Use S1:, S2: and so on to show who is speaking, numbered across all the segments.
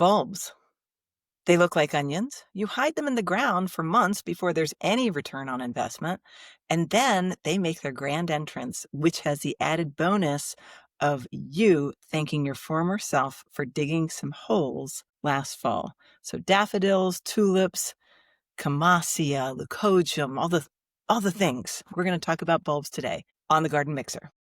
S1: Bulbs. They look like onions. You hide them in the ground for months before there's any return on investment. And then they make their grand entrance, which has the added bonus of you thanking your former self for digging some holes last fall. So daffodils, tulips, camassia, leucojum, all the things. We're going to talk about bulbs today on the Garden Mixer.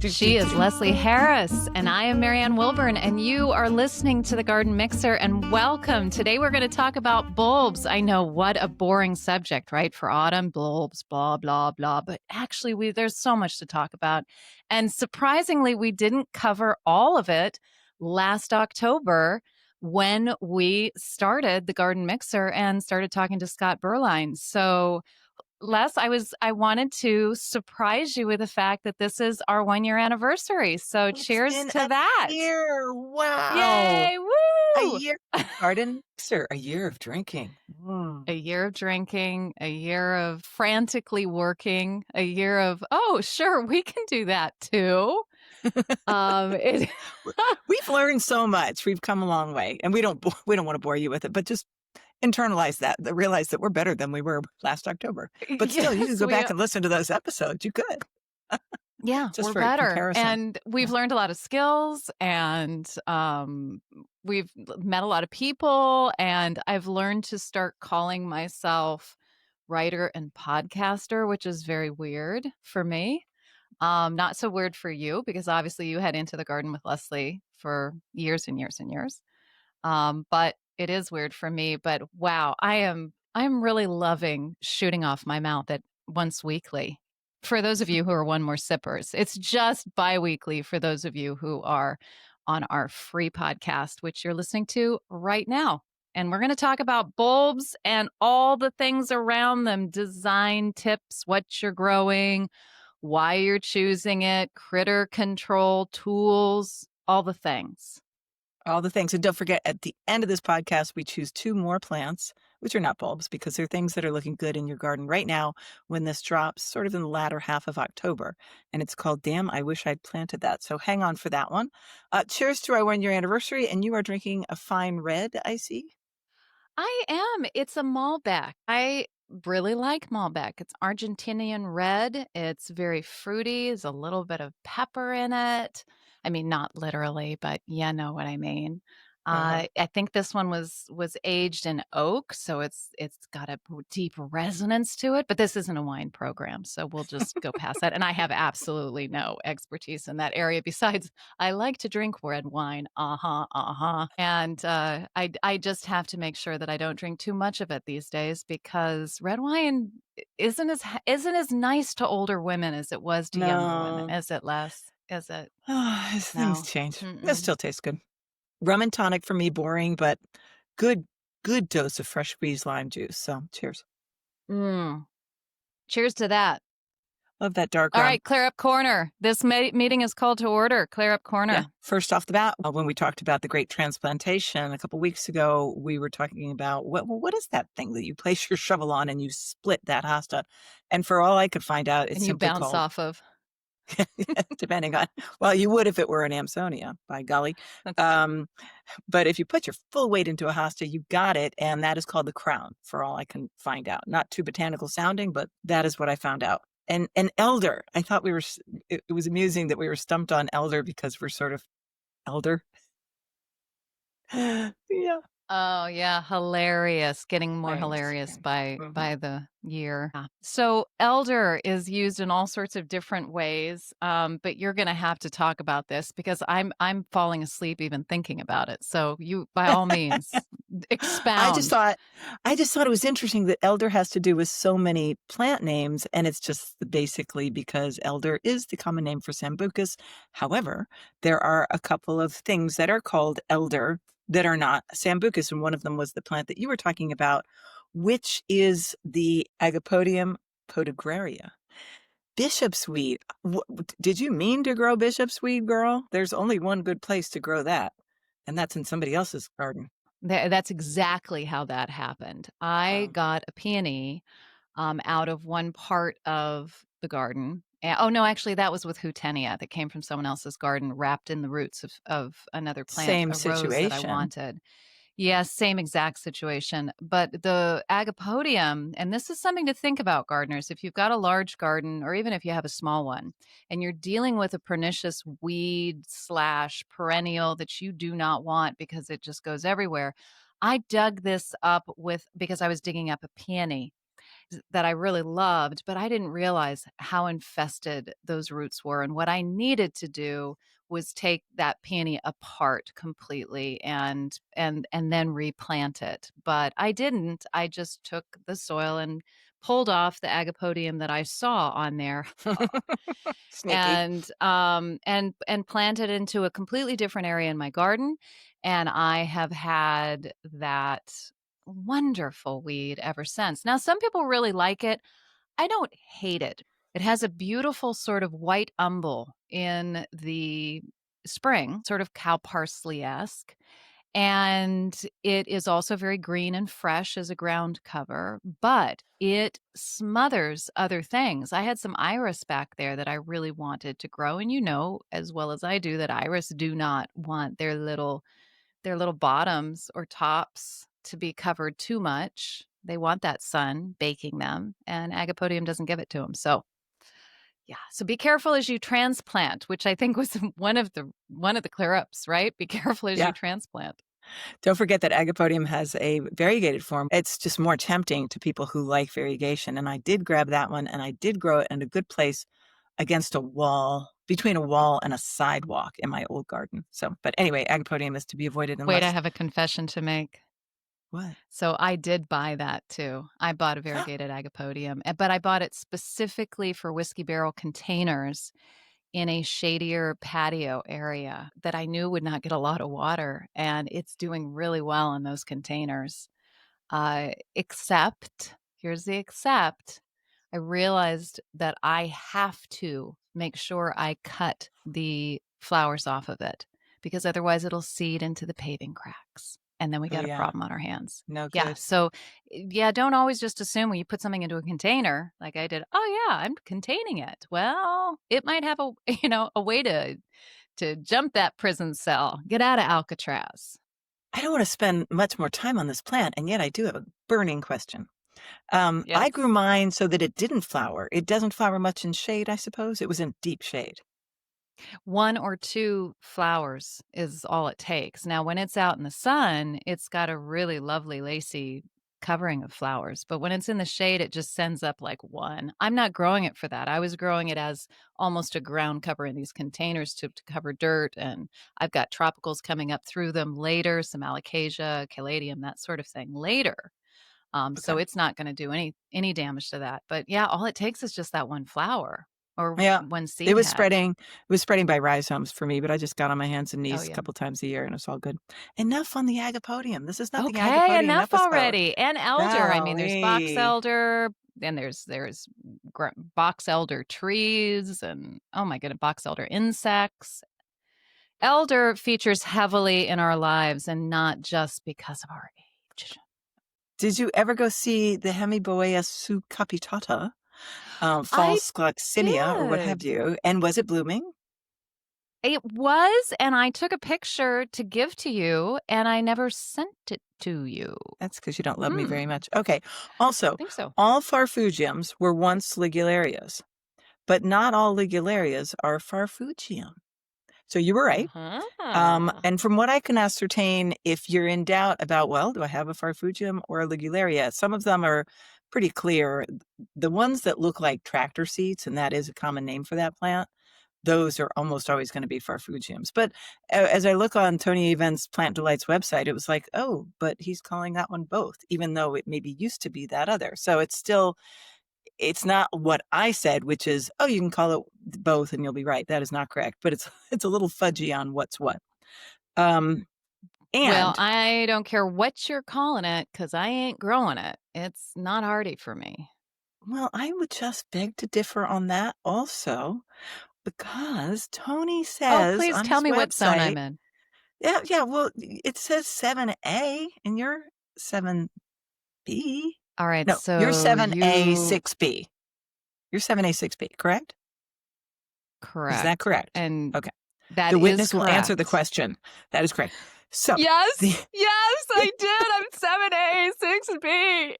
S2: She is Leslie Harris, and I am Marianne Wilburn, and you are listening to the Garden Mixer, and welcome. Today we're going to talk about bulbs. I know, what a boring subject, right? For autumn, bulbs, blah, blah, blah. But actually, there's so much to talk about. And surprisingly, we didn't cover all of it last October when we started the Garden Mixer and started talking to Scott Berline. So Les, I wanted to surprise you with the fact that this is our 1-year anniversary. So cheers to that.
S1: Year. Wow.
S2: Yay. Woo.
S1: A year. Garden Mixer, a year of drinking.
S2: A year of drinking, a year of frantically working, a year of, oh, sure, we can do that too.
S1: We've learned so much. We've come a long way, and we don't want to bore you with it, but just internalize that, realize that we're better than we were last October. But still, you can go back and listen to those episodes. You could.
S2: Yeah,
S1: just
S2: we're better.
S1: Comparison.
S2: And we've learned a lot of skills, and we've met a lot of people, and I've learned to start calling myself writer and podcaster, which is very weird for me. Not so weird for you, because obviously you head into the garden with Leslie for years and years and years. But it is weird for me. But wow, I'm really loving shooting off my mouth at once weekly. For those of you who are one more sippers, it's just bi-weekly for those of you who are on our free podcast, which you're listening to right now. And we're going to talk about bulbs and all the things around them, design tips, what you're growing, why you're choosing it, critter control tools, all the things.
S1: All the things. And don't forget, at the end of this podcast, we choose 2 more plants, which are not bulbs, because they're things that are looking good in your garden right now when this drops, sort of in the latter half of October. And it's called Damn, I Wish I'd Planted That. So hang on for that one. Cheers to our 1-year anniversary. And you are drinking a fine red, I see.
S2: I am. It's a Malbec. I really like Malbec. It's Argentinian red. It's very fruity. There's a little bit of pepper in it. I mean, not literally, but you know what I mean. I think this one was aged in oak, so it's got a deep resonance to it. But this isn't a wine program, so we'll just go past that. And I have absolutely no expertise in that area. Besides, I like to drink red wine. And I just have to make sure that I don't drink too much of it these days, because red wine isn't as nice to older women as it was to younger women. Is it, Les? Is it?
S1: Things change. It still tastes good. Rum and tonic for me, boring, but good dose of fresh squeezed lime juice. So cheers.
S2: Cheers to that.
S1: Love that dark
S2: rum.
S1: All
S2: right, Clear Up Corner. This meeting is called to order. Clear Up Corner.
S1: Yeah. First off the bat, when we talked about the great transplantation a couple weeks ago, we were talking about what is that thing that you place your shovel on and you split that hosta? And for all I could find out, it's
S2: and you bounce off of.
S1: Depending on, well, you would if it were an Amsonia, by golly. But if you put your full weight into a hosta, you got it. And that is called the crown, for all I can find out. Not too botanical sounding, but that is what I found out. And elder, I thought it was amusing that we were stumped on elder because we're sort of elder. Yeah.
S2: Oh, yeah. Hilarious. Getting more hilarious by the year. Yeah. So elder is used in all sorts of different ways, but you're going to have to talk about this because I'm falling asleep even thinking about it. So you, by all means, expound.
S1: I just thought it was interesting that elder has to do with so many plant names, and it's just basically because elder is the common name for Sambucus. However, there are a couple of things that are called elder that are not Sambucus, and one of them was the plant that you were talking about, which is the Agapodium podagraria. Bishopsweed. Did you mean to grow bishopsweed, girl? There's only one good place to grow that, and that's in somebody else's garden.
S2: That's exactly how that happened. I got a peony out of one part of the garden, Oh, no, actually, that was with Houtenia that came from someone else's garden wrapped in the roots of another plant,
S1: Same
S2: a rose that I
S1: situation.
S2: wanted. Yes, same exact situation. But the Agapodium, and this is something to think about, gardeners, if you've got a large garden or even if you have a small one and you're dealing with a pernicious weed slash perennial that you do not want because it just goes everywhere. I dug this up with because I was digging up a peony that I really loved, but I didn't realize how infested those roots were. And what I needed to do was take that peony apart completely and then replant it. But I didn't. I just took the soil and pulled off the agapodium that I saw on there
S1: Sneaky.
S2: and planted into a completely different area in my garden. And I have had that wonderful weed ever since. Now, some people really like it. I don't hate it. It has a beautiful sort of white umbel in the spring, sort of cow parsley esque. And it is also very green and fresh as a ground cover, but it smothers other things. I had some iris back there that I really wanted to grow. And you know as well as I do that iris do not want their little bottoms or tops to be covered too much. They want that sun baking them, and Agapodium doesn't give it to them. So, yeah. So be careful as you transplant, which I think was one of the clear ups, right? Be careful as you
S1: Yeah.
S2: transplant.
S1: Don't forget that Agapodium has a variegated form. It's just more tempting to people who like variegation. And I did grab that one and I did grow it in a good place against a wall, between a wall and a sidewalk in my old garden. So, but anyway, Agapodium is to be avoided
S2: Wait, I
S1: unless
S2: have a confession to make.
S1: what?
S2: So I did buy that too. I bought a variegated Agapodium, but I bought it specifically for whiskey barrel containers in a shadier patio area that I knew would not get a lot of water, and it's doing really well in those containers. Except, here's the except, I realized that I have to make sure I cut the flowers off of it because otherwise it'll seed into the paving cracks. And then we
S1: Oh
S2: got a
S1: yeah,
S2: problem on our hands.
S1: no
S2: Yeah.
S1: good.
S2: So, yeah, don't always just assume when you put something into a container, like I did, oh, yeah, I'm containing it. Well, it might have a, a way to jump that prison cell, get out of Alcatraz.
S1: I don't want to spend much more time on this plant, and yet I do have a burning question. I grew
S2: Yes.
S1: mine so that it didn't flower. It doesn't flower much in shade, I suppose. It was in deep shade.
S2: One or two flowers is all it takes. Now, when it's out in the sun, it's got a really lovely lacy covering of flowers. But when it's in the shade, it just sends up like one. I'm not growing it for that. I was growing it as almost a ground cover in these containers to cover dirt. And I've got tropicals coming up through them later, some alocasia, caladium, that sort of thing later. So
S1: Okay.
S2: it's not going to do any damage to that. But yeah, all it takes is just that one flower or
S1: Yeah.
S2: one
S1: It
S2: seed
S1: was
S2: head.
S1: spreading it was spreading by rhizomes for me, but I just got on my hands and
S2: Oh,
S1: knees a
S2: yeah.
S1: couple times a year, and it's all good. Enough on the Agapodium. This is not the
S2: Okay,
S1: Agapodium
S2: enough
S1: episode.
S2: already. And elder. I mean, there's box
S1: Golly.
S2: elder, and there's box elder trees, and oh my goodness, box elder insects. Elder features heavily in our lives, and not just because of our age.
S1: Did you ever go see the Hemiboea subcapitata,
S2: I
S1: false gloxinia, or what have
S2: did.
S1: you? And was it blooming?
S2: It was, and I took a picture to give to you, and I never sent it to you.
S1: That's because you don't love me
S2: Hmm.
S1: very much. Okay.
S2: I
S1: Also,
S2: think so.
S1: all farfugiums were once ligularias, but not all ligularias are farfugium. So you were right.
S2: Uh-huh.
S1: And from what I can ascertain, if you're in doubt about, well, do I have a farfugium or a ligularia? Some of them are pretty clear. The ones that look like tractor seats, and that is a common name for that plant, those are almost always going to be farfugiums. But as I look on Tony Evans Plant Delight's website, it was like, oh, but he's calling that one both, even though it maybe used to be that other. So it's not what I said, which is, oh, you can call it both and you'll be right. That is not correct. But it's a little fudgy on what's what. Um,
S2: Well,
S1: and
S2: I don't care what you're calling it because I ain't growing it. It's not hardy for me.
S1: well, I would just beg to differ on that also, because Tony
S2: Oh,
S1: says
S2: please
S1: on
S2: tell
S1: his
S2: me what zone
S1: website,
S2: I'm in.
S1: yeah, yeah, well, it says 7A and you're 7B.
S2: All right,
S1: No, you're
S2: so
S1: 7A,
S2: you
S1: 6B. You're 7A, 6B, correct? Is that
S2: Correct.
S1: correct?
S2: And
S1: Okay.
S2: that
S1: The
S2: is
S1: witness will answer the
S2: correct.
S1: question. That is correct. So, the
S2: Yes, yes, I did. I'm 7A, 6B.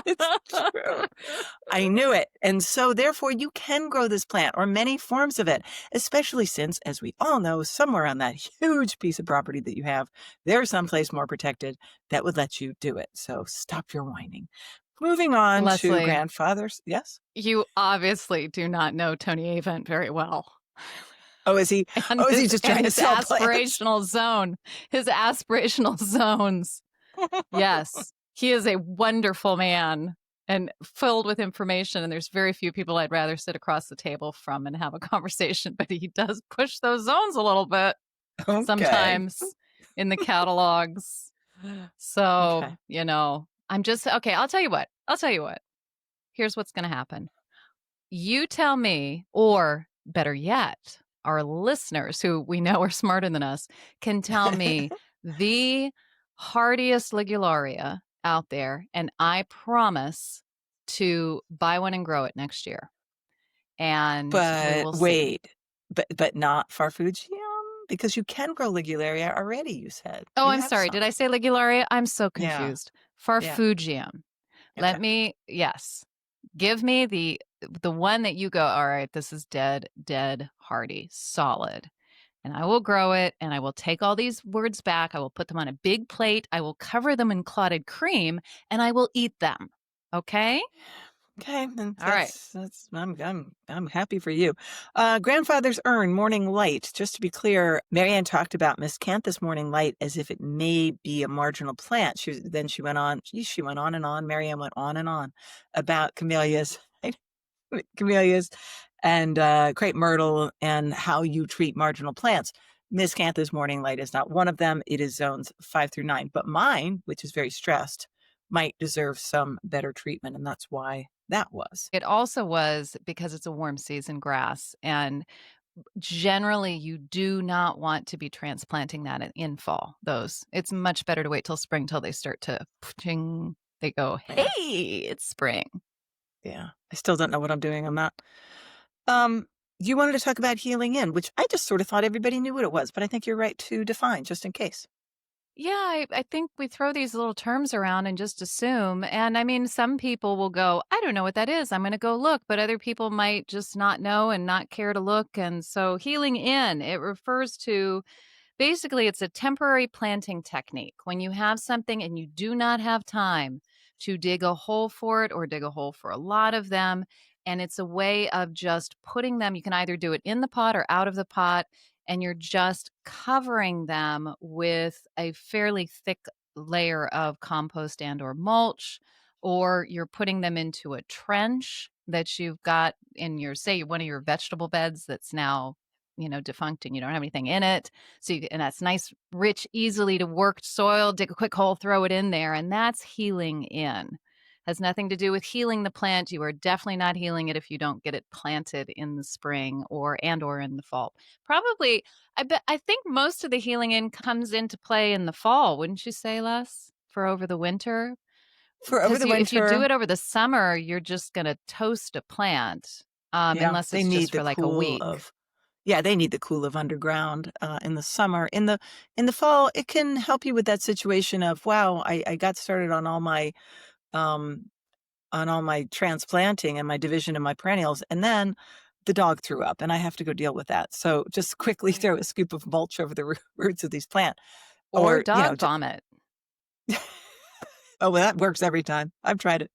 S1: it's true. I knew it. And so, therefore, you can grow this plant or many forms of it, especially since, as we all know, somewhere on that huge piece of property that you have, there's someplace more protected that would let you do it. So, stop your whining. Moving on to
S2: Leslie,
S1: grandfather's. Yes.
S2: you obviously do not know Tony Avent very well.
S1: Oh, is he?
S2: And
S1: Oh, is he
S2: his
S1: just
S2: and
S1: trying to
S2: his
S1: sell plants?
S2: aspirational zone. His aspirational zones. Yes, he is a wonderful man and filled with information, and there's very few people I'd rather sit across the table from and have a conversation, but he does push those zones a little bit
S1: Okay.
S2: sometimes in the catalogs. So,
S1: Okay.
S2: I'm just okay, I'll tell you what. Here's what's going to happen. You tell me, or better yet, our listeners, who we know are smarter than us, can tell me the hardiest ligularia out there, and I promise to buy one and grow it next year. And we
S1: But
S2: will see.
S1: wait, but not Farfugium? Because you can grow Ligularia already, you said.
S2: Oh,
S1: You
S2: I'm
S1: have
S2: sorry. Did
S1: some.
S2: I say ligularia? I'm so
S1: Yeah,
S2: confused.
S1: yeah.
S2: Farfugium.
S1: Okay.
S2: Yes. Give me the one that you go, all right, this is dead, hardy, solid. And I will grow it, and I will take all these words back. I will put them on a big plate. I will cover them in clotted cream, and I will eat them. Okay?
S1: Okay, then
S2: All right.
S1: that's I'm happy for you. Grandfather's urn, morning light. Just to be clear, Marianne talked about Miscanthus morning light as if it may be a marginal plant. She went on. She went on and on. Marianne went on and on about camellias, camellias, and crepe myrtle, and how you treat marginal plants. Miscanthus morning light is not one of them. It is zones 5 through 9. But mine, which is very stressed, might deserve some better treatment, and that's why that was.
S2: It also was because it's a warm season grass, and generally you do not want to be transplanting that in fall. It's much better to wait till spring till they start to ching. They go,
S1: Yeah,
S2: hey, it's spring.
S1: yeah. I still don't know what I'm doing on that. Um, you wanted to talk about healing in, which I just sort of thought everybody knew what it was, but I think you're right to define just in case.
S2: Yeah, I think we throw these little terms around and just assume. And I mean, some people will go, I don't know what that is. I'm going to go look. But other people might just not know and not care to look. And so, healing in, it refers to basically, it's a temporary planting technique. When you have something and you do not have time to dig a hole for it or dig a hole for a lot of them, and it's a way of just putting them, you can either do it in the pot or out of the pot, and you're just covering them with a fairly thick layer of compost and or mulch, or you're putting them into a trench that you've got in your, say, one of your vegetable beds that's now defunct, and you don't have anything in it. And that's nice, rich, easily to work soil. Dig a quick hole, throw it in there, and that's healing in. Has nothing to do with healing the plant. You are definitely not healing it if you don't get it planted in the spring or in the fall. Probably, I think most of the healing in comes into play in the fall, wouldn't you say, Les? For over the winter,
S1: For over
S2: because
S1: the
S2: if you do
S1: winter,
S2: it over the summer, you're just going to toast a plant,
S1: yeah,
S2: unless
S1: they
S2: it's just
S1: need the
S2: for like a
S1: cool
S2: week.
S1: of yeah, they need the cool of underground in the summer. In the fall, it can help you with that situation of wow, I got started um, on all my transplanting and my division of my perennials, and then the dog threw up, and I have to go deal with that. So just quickly throw a scoop of mulch over the roots of these plants,
S2: Or
S1: or
S2: dog vomit.
S1: oh well, that works every time. I've tried it.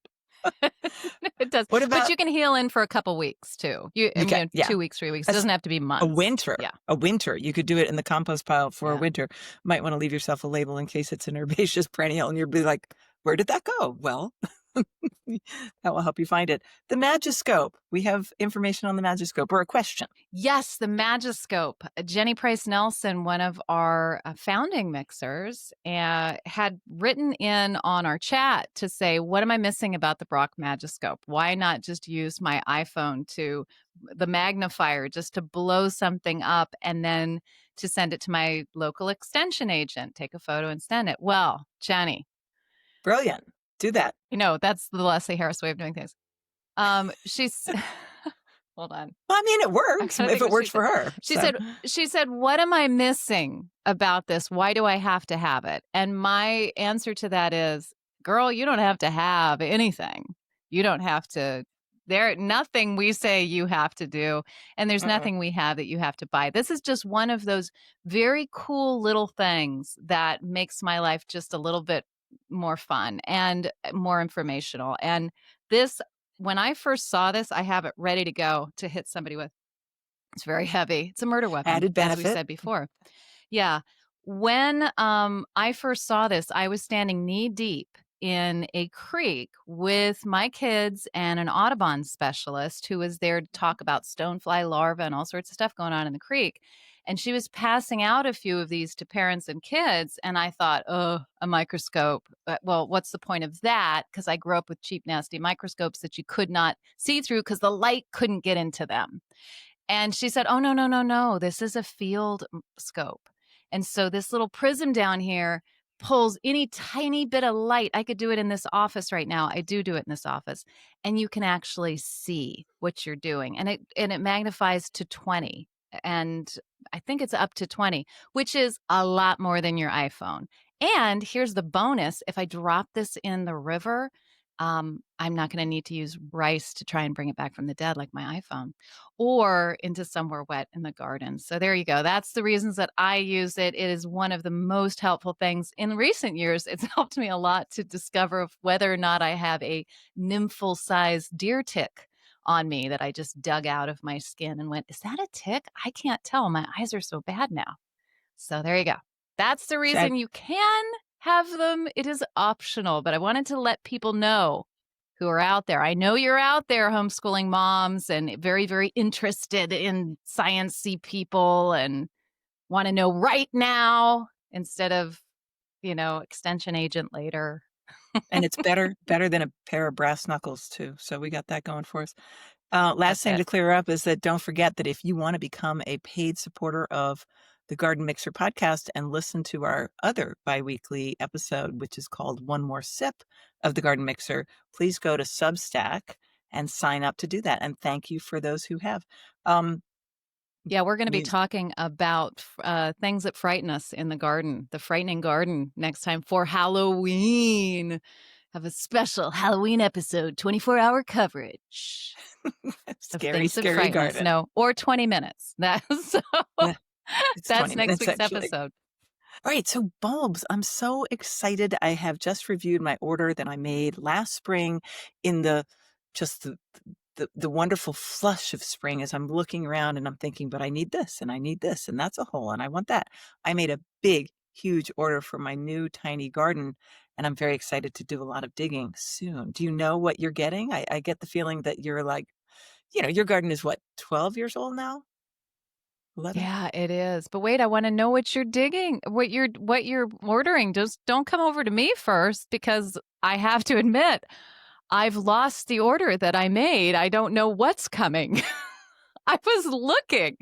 S2: It does.
S1: What
S2: But
S1: about
S2: you can heal in for a couple weeks too.
S1: you? Can yeah,
S2: 2 weeks, 3 weeks. It
S1: a,
S2: doesn't have to be
S1: a
S2: months.
S1: winter,
S2: Yeah.
S1: a winter. You could do it in the compost pile for a
S2: Yeah.
S1: winter. Might want to leave yourself a label in case it's an herbaceous perennial, and you'll be like, "Where did that go?" Well, that will help you find it. The Magiscope. We have information on the Magiscope or a question.
S2: Yes, the Magiscope. Jenny Price Nelson, one of our founding mixers, had written in on our chat to say, what am I missing about the Brock Magiscope? Why not just use my iPhone to the magnifier just to blow something up and then to send it to my local extension agent, take a photo and send it? Well, Jenny,
S1: Brilliant. Do that.
S2: that's the Leslie Harris way of doing things. She's Hold on.
S1: Well, I mean, it
S2: I
S1: works
S2: gotta
S1: if
S2: think
S1: it
S2: what she
S1: works for
S2: said.
S1: her,
S2: She
S1: so
S2: said she said, "What am I missing about this? Why do I have to have it?" And my answer to that is, "Girl, you don't have to have anything. You don't have to there nothing we say you have to do, and there's
S1: mm-mm.
S2: nothing we have that you have to buy. This is just one of those very cool little things that makes my life just a little bit more fun and more informational." And this when I first saw this, I have it ready to go to hit somebody with. It's very heavy. It's a murder weapon,
S1: Added
S2: as we
S1: benefit.
S2: said before. Yeah. When, I first saw this, I was standing knee deep in a creek with my kids and an Audubon specialist who was there to talk about stonefly larvae and all sorts of stuff going on in the creek. And she was passing out a few of these to parents and kids. And I thought, oh, a microscope. Well, what's the point of that? Because I grew up with cheap, nasty microscopes that you could not see through because the light couldn't get into them. And she said, "Oh, no, no, no, no. This is a field scope. And so this little prism down here pulls any tiny bit of light. I could do it in this office right now. I do it in this office. And you can actually see what you're doing. And it magnifies to 20. And I think it's up to 20, which is a lot more than your iPhone. And here's the bonus. If I drop this in the river, I'm not going to need to use rice to try and bring it back from the dead like my iPhone or into somewhere wet in the garden. So there you go. That's the reasons that I use it. It is one of the most helpful things in recent years. It's helped me a lot to discover whether or not I have a nymphal sized deer tick on me that I just dug out of my skin and went, is that a tick? I can't tell. My eyes are so bad now. So there you go. That's the
S1: So
S2: reason you can have them. It is optional, but I wanted to let people know who are out there. I know you're out there, homeschooling moms, and very, very interested in sciencey people and want to know right now instead of, extension agent later.
S1: and it's better than a pair of brass knuckles too, so we got that going for us. Last
S2: That's
S1: thing
S2: it.
S1: to clear up is that don't forget that if you wanna become a paid supporter of the Garden Mixer podcast and listen to our other biweekly episode, which is called One More Sip of the Garden Mixer, please go to Substack and sign up to do that, and thank you for those who have. Um,
S2: Yeah, we're going to be
S1: mus
S2: talking about things that frighten us in the garden, the frightening garden next time for Halloween. Have a special Halloween episode, 24-hour coverage of
S1: scary,
S2: things that
S1: scary
S2: frighten us.
S1: garden.
S2: No, or 20 minutes. So
S1: Yeah, it's
S2: that's
S1: 20
S2: next
S1: minutes
S2: week's
S1: actually.
S2: episode.
S1: All right, so bulbs, I'm so excited. I have just reviewed my order that I made last spring in the just the wonderful flush of spring as I'm looking around and I'm thinking, but I need this and I need this and that's a hole and I want that. I made a big, huge order for my new tiny garden and I'm very excited to do a lot of digging soon. Do you know what you're getting? I get the feeling that you're like, your garden is what, 12 years old now? 11?
S2: Yeah, it is. But wait, I want to know what you're digging, what you're ordering. Just don't come over to me first because I have to admit, I've lost the order that I made. I don't know what's coming. I was looking.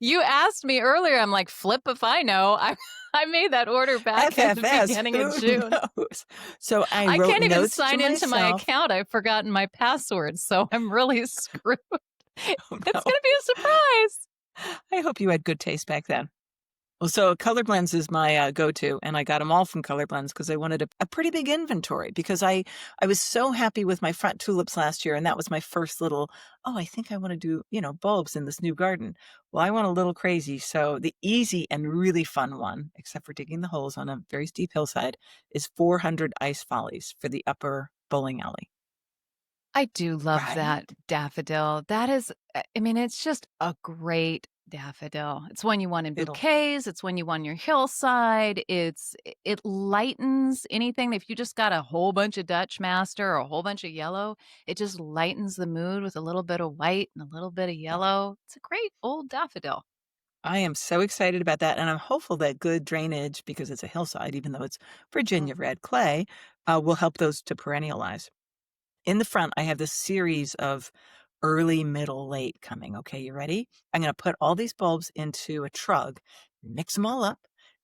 S2: You asked me earlier. I'm like, flip if I know. I made that order back in the
S1: FFS,
S2: beginning of
S1: who
S2: June.
S1: knows? So I
S2: I
S1: wrote
S2: can't even
S1: notes to
S2: sign into my
S1: myself.
S2: account. I've forgotten my password, so I'm really screwed.
S1: Oh
S2: It's
S1: no.
S2: going to be a surprise.
S1: I hope you had good taste back then. Well, so Color Blends is my go-to, and I got them all from Color Blends because I wanted a pretty big inventory because I was so happy with my front tulips last year, and that was my first little, oh, I think I want to do, bulbs in this new garden. Well, I went a little crazy, so the easy and really fun one, except for digging the holes on a very steep hillside, is 400 ice follies for the upper bowling alley.
S2: I do love that
S1: Right?
S2: daffodil. That is, I mean, it's just a great daffodil. It's one you want in
S1: It'll
S2: bouquets. It's one you want on your hillside. It lightens anything. If you just got a whole bunch of Dutch master or a whole bunch of yellow, it just lightens the mood with a little bit of white and a little bit of yellow. It's a great old daffodil.
S1: I am so excited about that, and I'm hopeful that good drainage, because it's a hillside, even though it's Virginia
S2: Mhm.
S1: red clay, will help those to perennialize. In the front, I have this series of early, middle, late coming. Okay, you ready? I'm going to put all these bulbs into a trug, mix them all up,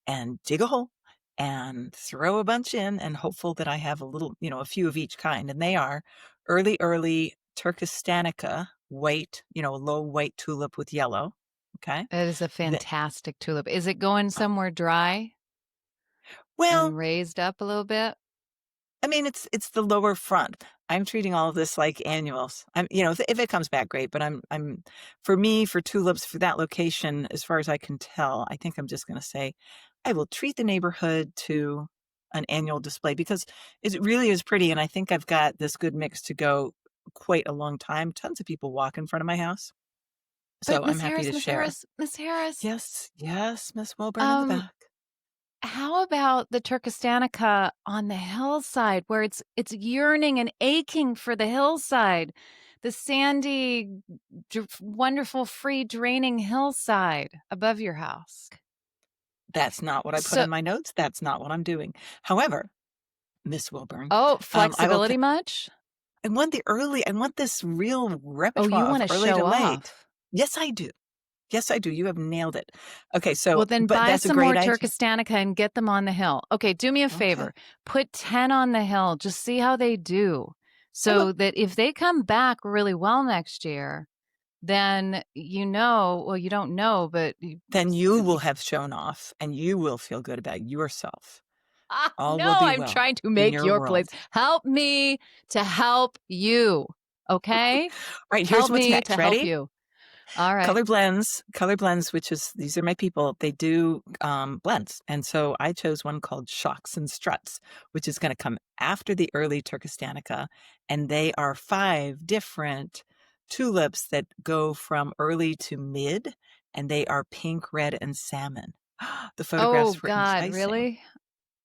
S1: and dig a hole and throw a bunch in, and hopeful that I have a little, a few of each kind. And they are early, early Turkistanica white, a low white tulip with yellow. Okay.
S2: It is a
S1: The,
S2: fantastic tulip. Is it going somewhere dry
S1: well,
S2: and raised up a little bit?
S1: I mean, it's the lower front. I'm treating all of this like annuals. If it comes back, great. But for me, for tulips, for that location, as far as I can tell, I think I'm just going to say, I will treat the neighborhood to an annual display because it really is pretty, and I think I've got this good mix to go quite a long time. Tons of people walk in front of my house,
S2: But
S1: so I'm happy to share.
S2: Miss Harris,
S1: Yes, yes, Miss Wilburn in the
S2: um,
S1: back.
S2: how about the Turkestanica on the hillside where it's yearning and aching for the hillside, the sandy, wonderful, free draining hillside above your house?
S1: That's not what I put
S2: So,
S1: in my notes. That's not what I'm doing. However, Miss Wilburn,
S2: oh,
S1: I will.
S2: flexibility much?
S1: I want this real
S2: Oh,
S1: repertoire
S2: you
S1: of
S2: want to
S1: early
S2: show
S1: to late.
S2: off.
S1: Yes, I do. Yes, I do. You have nailed it. Okay,
S2: Well,
S1: so,
S2: then
S1: but
S2: buy
S1: that's a
S2: some more
S1: great idea.
S2: Turkestanica and get them on the hill. Okay, do me a
S1: Okay,
S2: favor. Put 10 on the hill. Just see how they do.
S1: I will.
S2: So that if they come back really well next year, then well, you don't know, but
S1: Then you will have shown off and you will feel good about yourself. All will
S2: no,
S1: be
S2: I'm
S1: well
S2: trying to
S1: in
S2: make
S1: your
S2: your place.
S1: world.
S2: Help me to help you. Okay?
S1: All right, here's
S2: Help
S1: what's
S2: me to
S1: next.
S2: help
S1: Ready?
S2: you. All right.
S1: Color blends, which is these are my people. They do blends, and so I chose one called Shocks and Struts, which is going to come after the early Turkestanica, and they are 5 different tulips that go from early to mid, and they are pink, red, and salmon. The
S2: Oh
S1: photographs were
S2: God,
S1: enticing.
S2: really?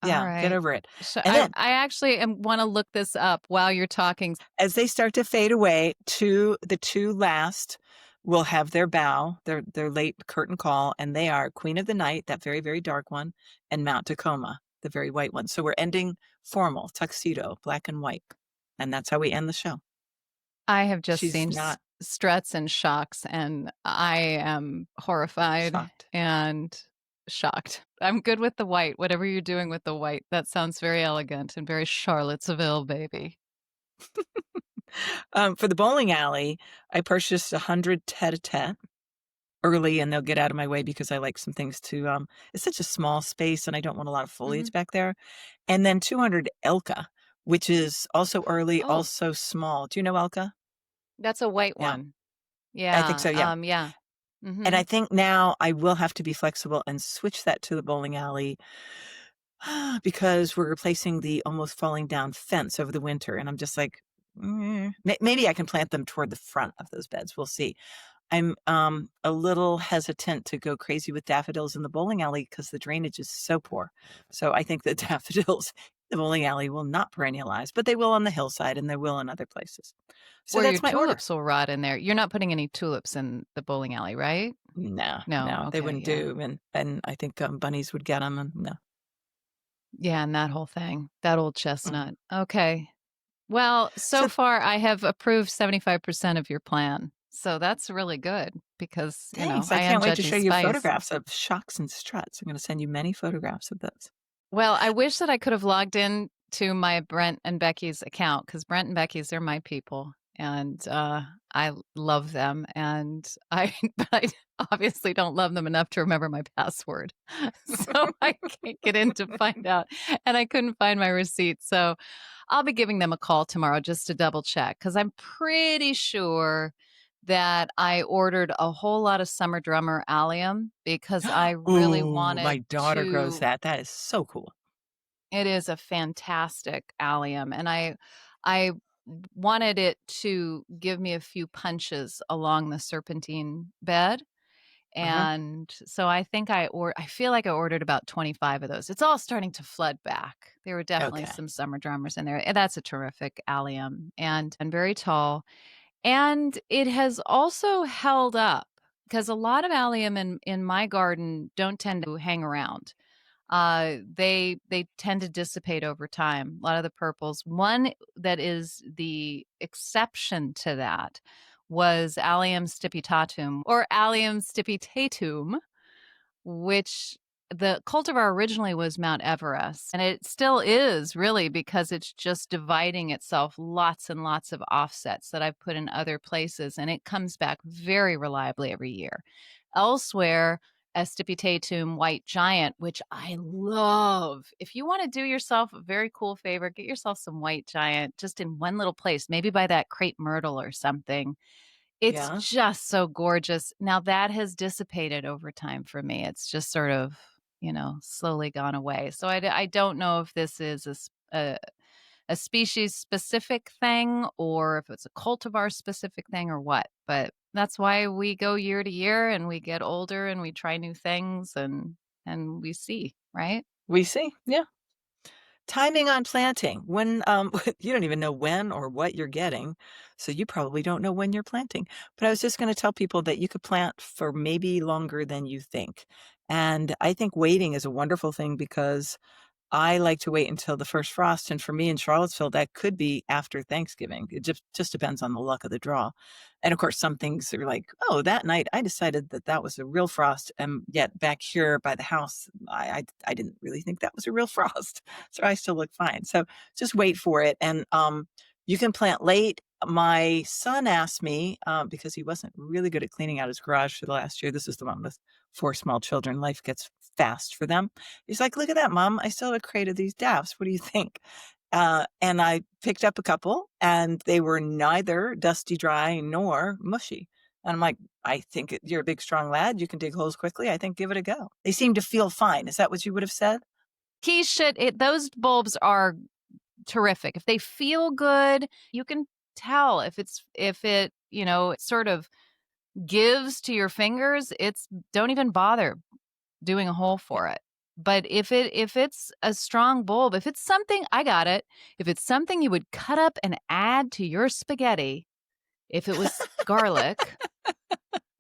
S2: All
S1: Yeah, get
S2: right.
S1: over it.
S2: So
S1: And
S2: I
S1: then
S2: I actually want to look this up while you're talking.
S1: as they start to fade away, the two last will have their bow, their late curtain call, and they are Queen of the Night, that very, very dark one, and Mount Tacoma, the very white one. So we're ending formal, tuxedo, black and white. And that's how we end the show.
S2: I have just
S1: She's
S2: seen
S1: not
S2: struts and shocks, and I am horrified
S1: shocked.
S2: and shocked. I'm good with the white. Whatever you're doing with the white, that sounds very elegant and very Charlottesville, baby.
S1: For the bowling alley, I purchased 100 tete-a-tete early, and they'll get out of my way because I like some things to it's such a small space and I don't want a lot of
S2: Hmm.
S1: foliage back there. And then 200 elka, which is also early,
S2: Oh,
S1: also small. Do you know elka?
S2: that's a white
S1: Yeah,
S2: one.
S1: I think
S2: Yeah.
S1: so, yeah.
S2: Yeah.
S1: And
S2: Hmm.
S1: I think now I will have to be flexible and switch that to the bowling alley because we're replacing the almost falling down fence over the winter, and I'm just like, maybe I can plant them toward the front of those beds. We'll see. I'm a little hesitant to go crazy with daffodils in the bowling alley because the drainage is so poor. So I think that daffodils in the bowling alley will not perennialize, but they will on the hillside and they will in other places. So
S2: Or your
S1: that's my order.
S2: tulips will rot in there. You're not putting any tulips in the bowling alley, right?
S1: No,
S2: No.
S1: no, they
S2: Okay.
S1: wouldn't
S2: Yeah.
S1: do, and I think bunnies would get them, and no.
S2: Yeah. And that whole thing, that old
S1: Mhm.
S2: chestnut. Okay. Well, so
S1: So
S2: far I have approved 75% of your plan. So that's really good because,
S1: thanks. I
S2: I am
S1: can't wait to
S2: judging
S1: show you
S2: spice.
S1: photographs of shocks and struts. I'm going to send you many photographs of those.
S2: Well, I wish that I could have logged in to my Brent and Becky's account because Brent and Becky's, they're my people. And I love them. And but I obviously don't love them enough to remember my password. So I can't get in to find out. And I couldn't find my receipt. So I'll be giving them a call tomorrow just to double check because I'm pretty sure that I ordered a whole lot of summer drummer allium because I really
S1: Oh, my
S2: wanted
S1: daughter grows
S2: to.
S1: that. That is so cool.
S2: It is a fantastic allium, and I wanted it to give me a few punches along the serpentine bed.
S1: Uh-huh.
S2: And so I think I feel like I ordered about 25 of those. It's all starting to flood back. There were definitely
S1: Okay.
S2: some summer drummers in there. And that's a terrific allium and very tall. And it has also held up because a lot of allium in my garden don't tend to hang around. They tend to dissipate over time. A lot of the purples. One that is the exception to that was Allium stipitatum or Allium stipitatum, which the cultivar originally was Mount Everest, and it still is really because it's just dividing itself lots and lots of offsets that I've put in other places, and it comes back very reliably every year. Elsewhere, Estipitatum white giant, which I love. If you want to do yourself a very cool favor, get yourself some white giant just in one little place, maybe by that crepe myrtle or something. It's
S1: Yeah.
S2: just so gorgeous. Now that has dissipated over time for me. It's just sort of, slowly gone away. So I don't know if this is a species specific thing or if it's a cultivar specific thing or what. But that's why we go year to year and we get older and we try new things and we see, right?
S1: We see. Yeah. Timing on planting. When, you don't even know when or what you're getting, so you probably don't know when you're planting. But I was just gonna tell people that you could plant for maybe longer than you think. And I think waiting is a wonderful thing because I like to wait until the first frost, and for me in Charlottesville, that could be after Thanksgiving. It just depends on the luck of the draw. And of course, some things are like, "Oh, that night I decided that that was a real frost," and yet back here by the house, I didn't really think that was a real frost, so I still look fine. So just wait for it, and you can plant late. My son asked me because he wasn't really good at cleaning out his garage for the last year. This is the one with 4 small children. Life gets fast for them. He's like, "Look at that, mom. I still have a crate of these daffs. What do you think?" And I picked up a couple, and they were neither dusty dry nor mushy. And I'm like, "I think you're a big, strong lad. You can dig holes quickly. I think give it a go." They seem to feel fine. Is that what you would have said?
S2: Those bulbs are terrific. If they feel good, you can tell if it, sort of gives to your fingers, it's don't even bother doing a hole
S1: Yeah.
S2: for it. But if it's a strong bulb, if it's something I got it, if it's something you would cut up and add to your spaghetti, if it was garlic,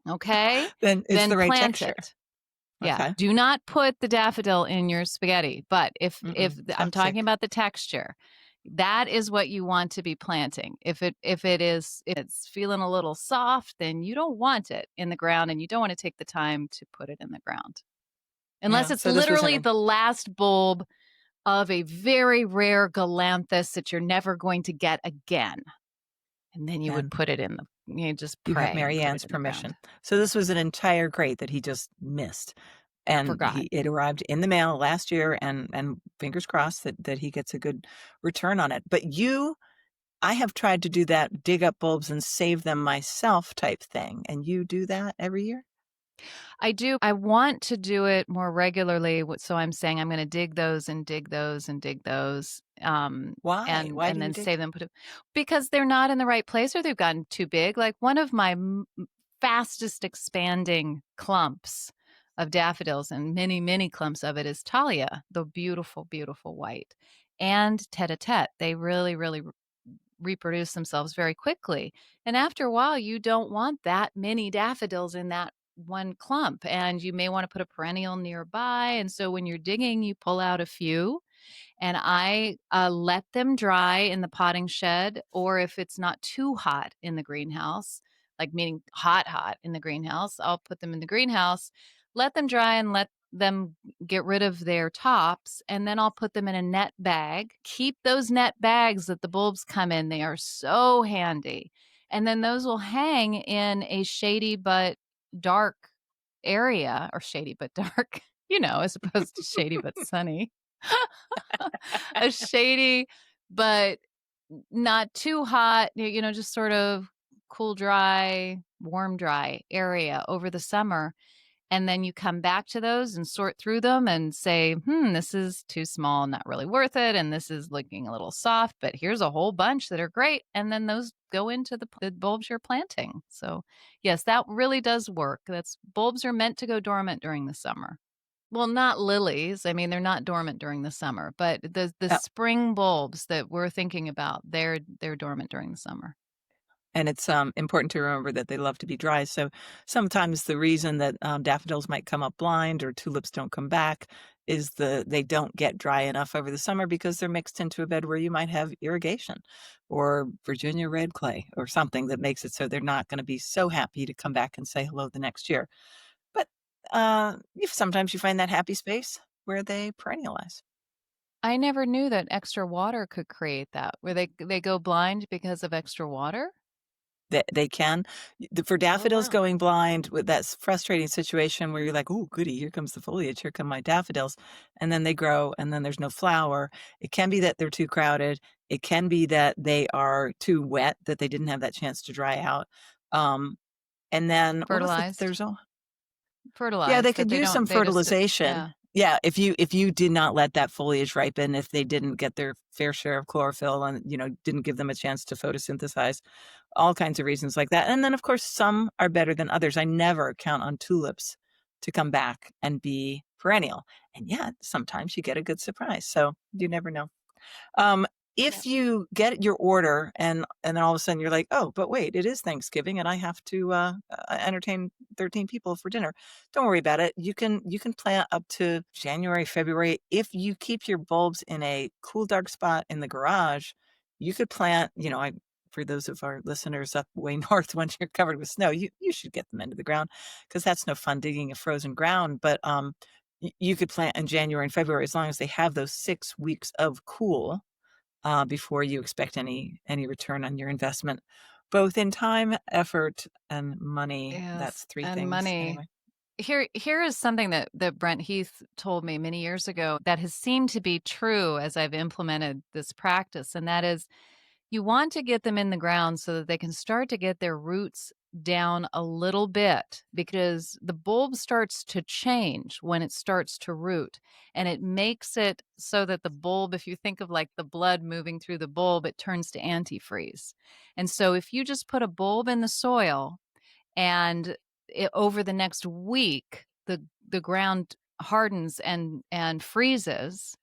S2: okay,
S1: Then it's
S2: then
S1: the right
S2: plant
S1: texture.
S2: it. Yeah,
S1: Okay.
S2: do not put the daffodil in your spaghetti, but if I'm talking
S1: Toxic.
S2: about the texture, that is what you want to be planting. If it's feeling a little soft, then you don't want it in the ground and you don't want to take the time to put it in the ground. Unless
S1: Yeah.
S2: it's
S1: So this was
S2: literally
S1: an
S2: the last bulb of a very rare galanthus that you're never going to get again. And then you would
S1: and
S2: put it in you just
S1: you have
S2: pray and put it
S1: Marianne's
S2: in the ground.
S1: permission. So this was an entire crate that he just missed. And
S2: Forgot.
S1: it arrived in the mail last year, and fingers crossed that he gets a good return on it. But I have tried to do that, dig up bulbs and save them myself type thing. And you do that every year?
S2: I do. I want to do it more regularly. So I'm saying I'm going to dig those and dig those and dig those,
S1: Why?
S2: and
S1: Why do
S2: and
S1: you
S2: then
S1: dig?
S2: save them. Because they're not in the right place or they've gotten too big. Like one of my fastest expanding clumps of daffodils, and many many clumps of it is Talia, the beautiful beautiful white, and tete-a-tete. They really really reproduce themselves very quickly. And after a while, you don't want that many daffodils in that one clump. And you may want to put a perennial nearby. And so when you're digging, you pull out a few and I let them dry in the potting shed, or if it's not too hot in the greenhouse, like meaning hot, hot in the greenhouse, I'll put them in the greenhouse, let them dry and let them get rid of their tops. And then I'll put them in a net bag. Keep those net bags that the bulbs come in, they are so handy. And then those will hang in a shady but dark area, or shady but dark, as opposed to shady but sunny. A shady but not too hot, just sort of cool, dry, warm, dry area over the summer. And then you come back to those and sort through them and say, this is too small, not really worth it. And this is looking a little soft, but here's a whole bunch that are great. And then those go into the bulbs you're planting. So, yes, that really does work. Bulbs are meant to go dormant during the summer. Well, not lilies. I mean, they're not dormant during the summer, but the
S1: Oh,
S2: spring bulbs that we're thinking about, they're dormant during the summer.
S1: and it's important to remember that they love to be dry. So sometimes the reason that daffodils might come up blind or tulips don't come back is they don't get dry enough over the summer because they're mixed into a bed where you might have irrigation or Virginia red clay or something that makes it so they're not going to be so happy to come back and say hello the next year. But Sometimes you find that happy space where they perennialize.
S2: I never knew that extra water could create that, where they go blind because of extra water?
S1: They can. For
S2: Oh,
S1: daffodils
S2: wow.
S1: going blind with that frustrating situation where you're like, "Oh, goody, here comes the foliage, here come my daffodils," and then they grow, and then there's no flower. It can be that they're too crowded. It can be that they are too wet, that they didn't have that chance to dry out. Um, and then what was it?
S2: Fertilized?
S1: Yeah, they
S2: Fertilized, that
S1: could use some
S2: they just
S1: fertilization.
S2: yeah.
S1: Yeah, if you did not let that foliage ripen, if they didn't get their fair share of chlorophyll and, didn't give them a chance to photosynthesize, all kinds of reasons like that. And then, of course, some are better than others. I never count on tulips to come back and be perennial. And yet, sometimes you get a good surprise. So you never know. Um,
S2: Yep.
S1: if you get your order and then all of a sudden you're like, "Oh, but wait, it is Thanksgiving and I have to, entertain 13 people for dinner." Don't worry about it. You can plant up to January, February. If you keep your bulbs in a cool, dark spot in the garage, you could plant, I for those of our listeners up way north, once you're covered with snow, you should get them into the ground because that's no fun digging a frozen ground, but, you could plant in January and February as long as they have those 6 weeks of cool, before you expect any return on your investment, both in time, effort, and money.
S2: Yes,
S1: That's 3
S2: and
S1: things
S2: money.
S1: anyway.
S2: Here is something that Brent Heath told me many years ago that has seemed to be true as I've implemented this practice, and that is you want to get them in the ground so that they can start to get their roots down a little bit because the bulb starts to change when it starts to root. And it makes it so that the bulb, if you think of like the blood moving through the bulb, it turns to antifreeze. And so if you just put a bulb in the soil and over the next week, the ground hardens and freezes,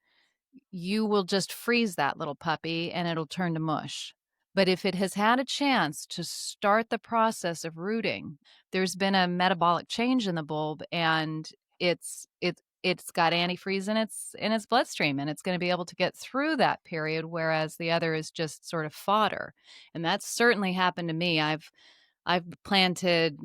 S2: you will just freeze that little puppy and it'll turn to mush. But if it has had a chance to start the process of rooting, there's been a metabolic change in the bulb and it's got antifreeze in its bloodstream and it's going to be able to get through that period whereas the other is just sort of fodder. And that's certainly happened to me. I've planted,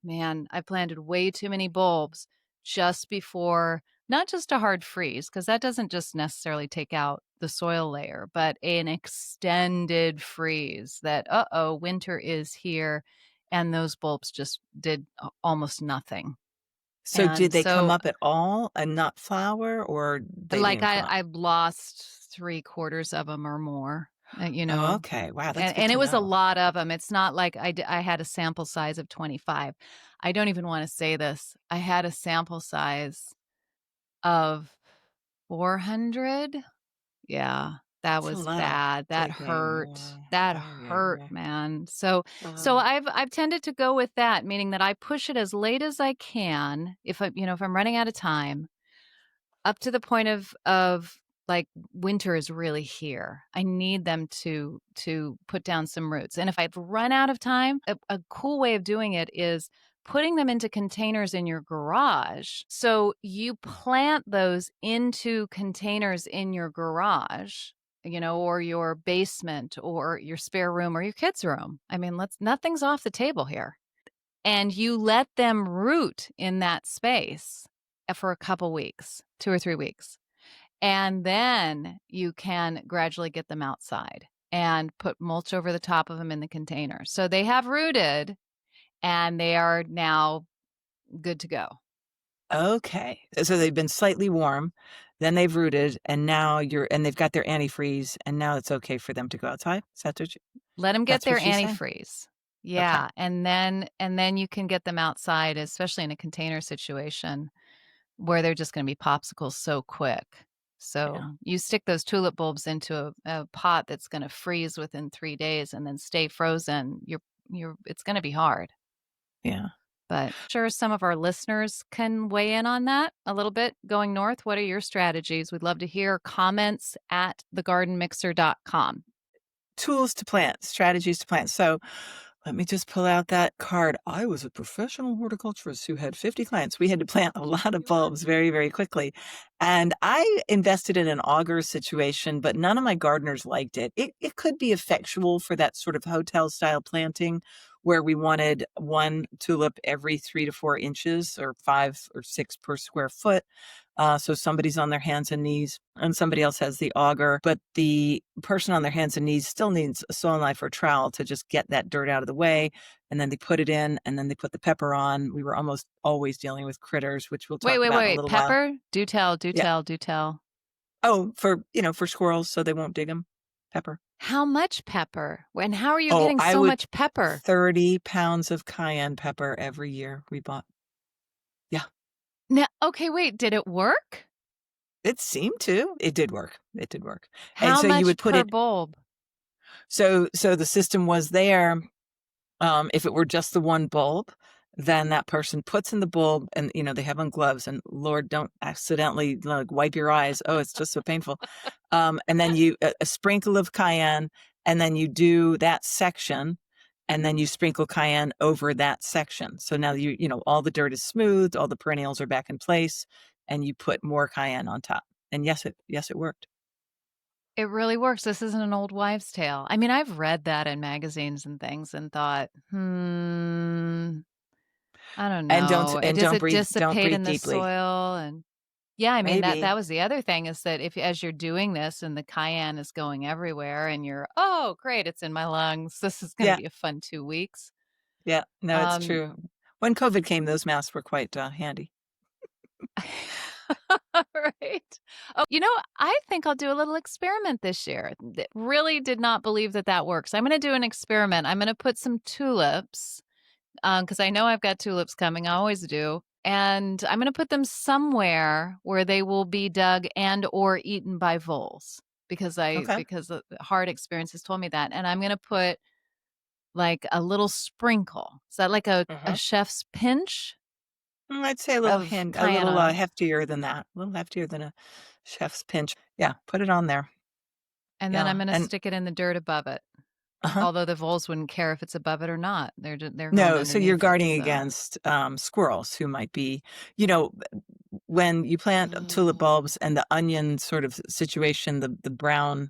S2: man, I planted way too many bulbs just before, not just a hard freeze, because that doesn't just necessarily take out the soil layer, but an extended freeze that, uh-oh, winter is here. And those bulbs just did almost nothing.
S1: So did
S2: And
S1: they come
S2: so,
S1: up at all and not flower, or they
S2: like,
S1: didn't come up?
S2: I've lost 3/4 of them or more,
S1: Oh, okay. Wow, that's good
S2: and it
S1: to
S2: was a
S1: know.
S2: lot of them. It's not like I had a sample size of 25. I don't even wanna say this. I had a sample size of 400? Yeah, that
S1: It's a
S2: was
S1: lot of
S2: bad. That
S1: digging.
S2: hurt. That
S1: Yeah. Yeah,
S2: hurt,
S1: yeah,
S2: man. So
S1: yeah.
S2: I've tended to go with that, meaning that I push it as late as I can if I'm running out of time up to the point of like winter is really here. I need them to put down some roots. And if I've run out of time, a cool way of doing it is putting them into containers in your garage. So you plant those into containers in your garage, or your basement or your spare room or your kids' room. I mean, let's nothing's off the table here. And you let them root in that space for a couple weeks, 2 or 3 weeks. And then you can gradually get them outside and put mulch over the top of them in the container. So they have rooted and they are now good to go.
S1: Okay. So they've been slightly warm, then they've rooted, and they've got their antifreeze, and now it's okay for them to go outside?
S2: Let them get
S1: That's
S2: their
S1: what you say?
S2: antifreeze.
S1: Okay.
S2: Yeah, and then you can get them outside, especially in a container situation where they're just gonna be popsicles so quick.
S1: Yeah.
S2: So, you stick those tulip bulbs into a pot that's gonna freeze within 3 days and then stay frozen, you're it's gonna be hard.
S1: Yeah.
S2: But sure some of our listeners can weigh in on that a little bit going north. What are your strategies? We'd love to hear comments at thegardenmixer.com.
S1: Tools to plant, strategies to plant. So let me just pull out that card. I was a professional horticulturist who had 50 clients. We had to plant a lot of bulbs very, very quickly. And I invested in an auger situation, but none of my gardeners liked it. It could be effectual for that sort of hotel style planting where we wanted one tulip every 3 to 4 inches or 5 or 6 per square foot. So somebody's on their hands and knees and somebody else has the auger, but the person on their hands and knees still needs a saw knife or trowel to just get that dirt out of the way. And then they put it in and then they put the pepper on. We were almost always dealing with critters, which we'll
S2: Wait,
S1: talk
S2: wait,
S1: about in a
S2: wait.
S1: little while.
S2: Pepper? Do tell, do
S1: Yeah.
S2: tell, do tell.
S1: Oh, for squirrels so they won't dig them. Pepper.
S2: How much pepper? And how are you
S1: Oh,
S2: getting
S1: I
S2: so
S1: would
S2: much pepper?
S1: 30 pounds of cayenne pepper every year we bought. Yeah.
S2: Now, okay, wait, did it work?
S1: It seemed to. It did work. It did work. And
S2: How
S1: so you
S2: much
S1: would put
S2: per
S1: it
S2: bulb?
S1: so the system was there. If it were just the one bulb, then that person puts in the bulb and, they have on gloves and Lord, don't accidentally like wipe your eyes. Oh, it's just so painful. And then a sprinkle of cayenne and then you do that section and then you sprinkle cayenne over that section. So now all the dirt is smooth, all the perennials are back in place and you put more cayenne on top. And yes, it worked.
S2: It really works. This isn't an old wives' tale. I mean, I've read that in magazines and things and thought, I don't
S1: And don't
S2: know.
S1: and
S2: Does
S1: don't
S2: it
S1: breathe don't
S2: dissipate
S1: breathe
S2: in the
S1: deeply.
S2: soil? And yeah, I mean that
S1: Maybe.
S2: was the other thing is that if as you're doing this and the cayenne is going everywhere and you're, oh great, it's in my lungs. This is going to
S1: Yeah.
S2: be a fun 2 weeks.
S1: Yeah. No, it's
S2: Um,
S1: true. When COVID came, those masks were quite handy.
S2: right. Oh, I think I'll do a little experiment this year. Really did not believe that works. I'm going to do an experiment. I'm going to put some tulips because I know I've got tulips coming. I always do. And I'm going to put them somewhere where they will be dug and or eaten by voles
S1: Okay.
S2: because the hard experience has told me that. And I'm going to put like a little sprinkle. Is that like a
S1: Uh-huh.
S2: chef's pinch
S1: I'd say
S2: of
S1: a
S2: cayenne
S1: little
S2: on it?
S1: heftier than that. A little heftier than a chef's pinch. Yeah, put it on there.
S2: And then I'm
S1: Yeah.
S2: going to
S1: And
S2: stick it in the dirt above it.
S1: uh-huh.
S2: Although the voles wouldn't care if it's above it or not. They're going
S1: No, so you're
S2: underneath it.
S1: guarding
S2: So
S1: against squirrels who might be, you know, when you plant tulip bulbs and the onion sort of situation, the brown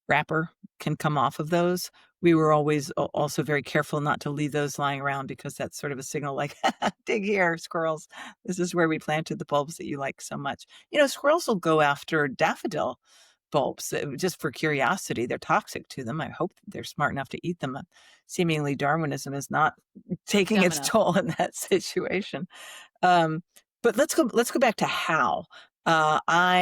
S1: wrapper can come off of those. We were always also very careful not to leave those lying around because that's sort of a signal like, dig here, squirrels. This is where we planted the bulbs that you like so much. Squirrels will go after daffodil bulbs just for curiosity. They're toxic to them. I hope they're smart enough to eat them. Seemingly, Darwinism is not taking
S2: dumb
S1: its
S2: enough.
S1: toll in that situation. Um, but let's go back to how.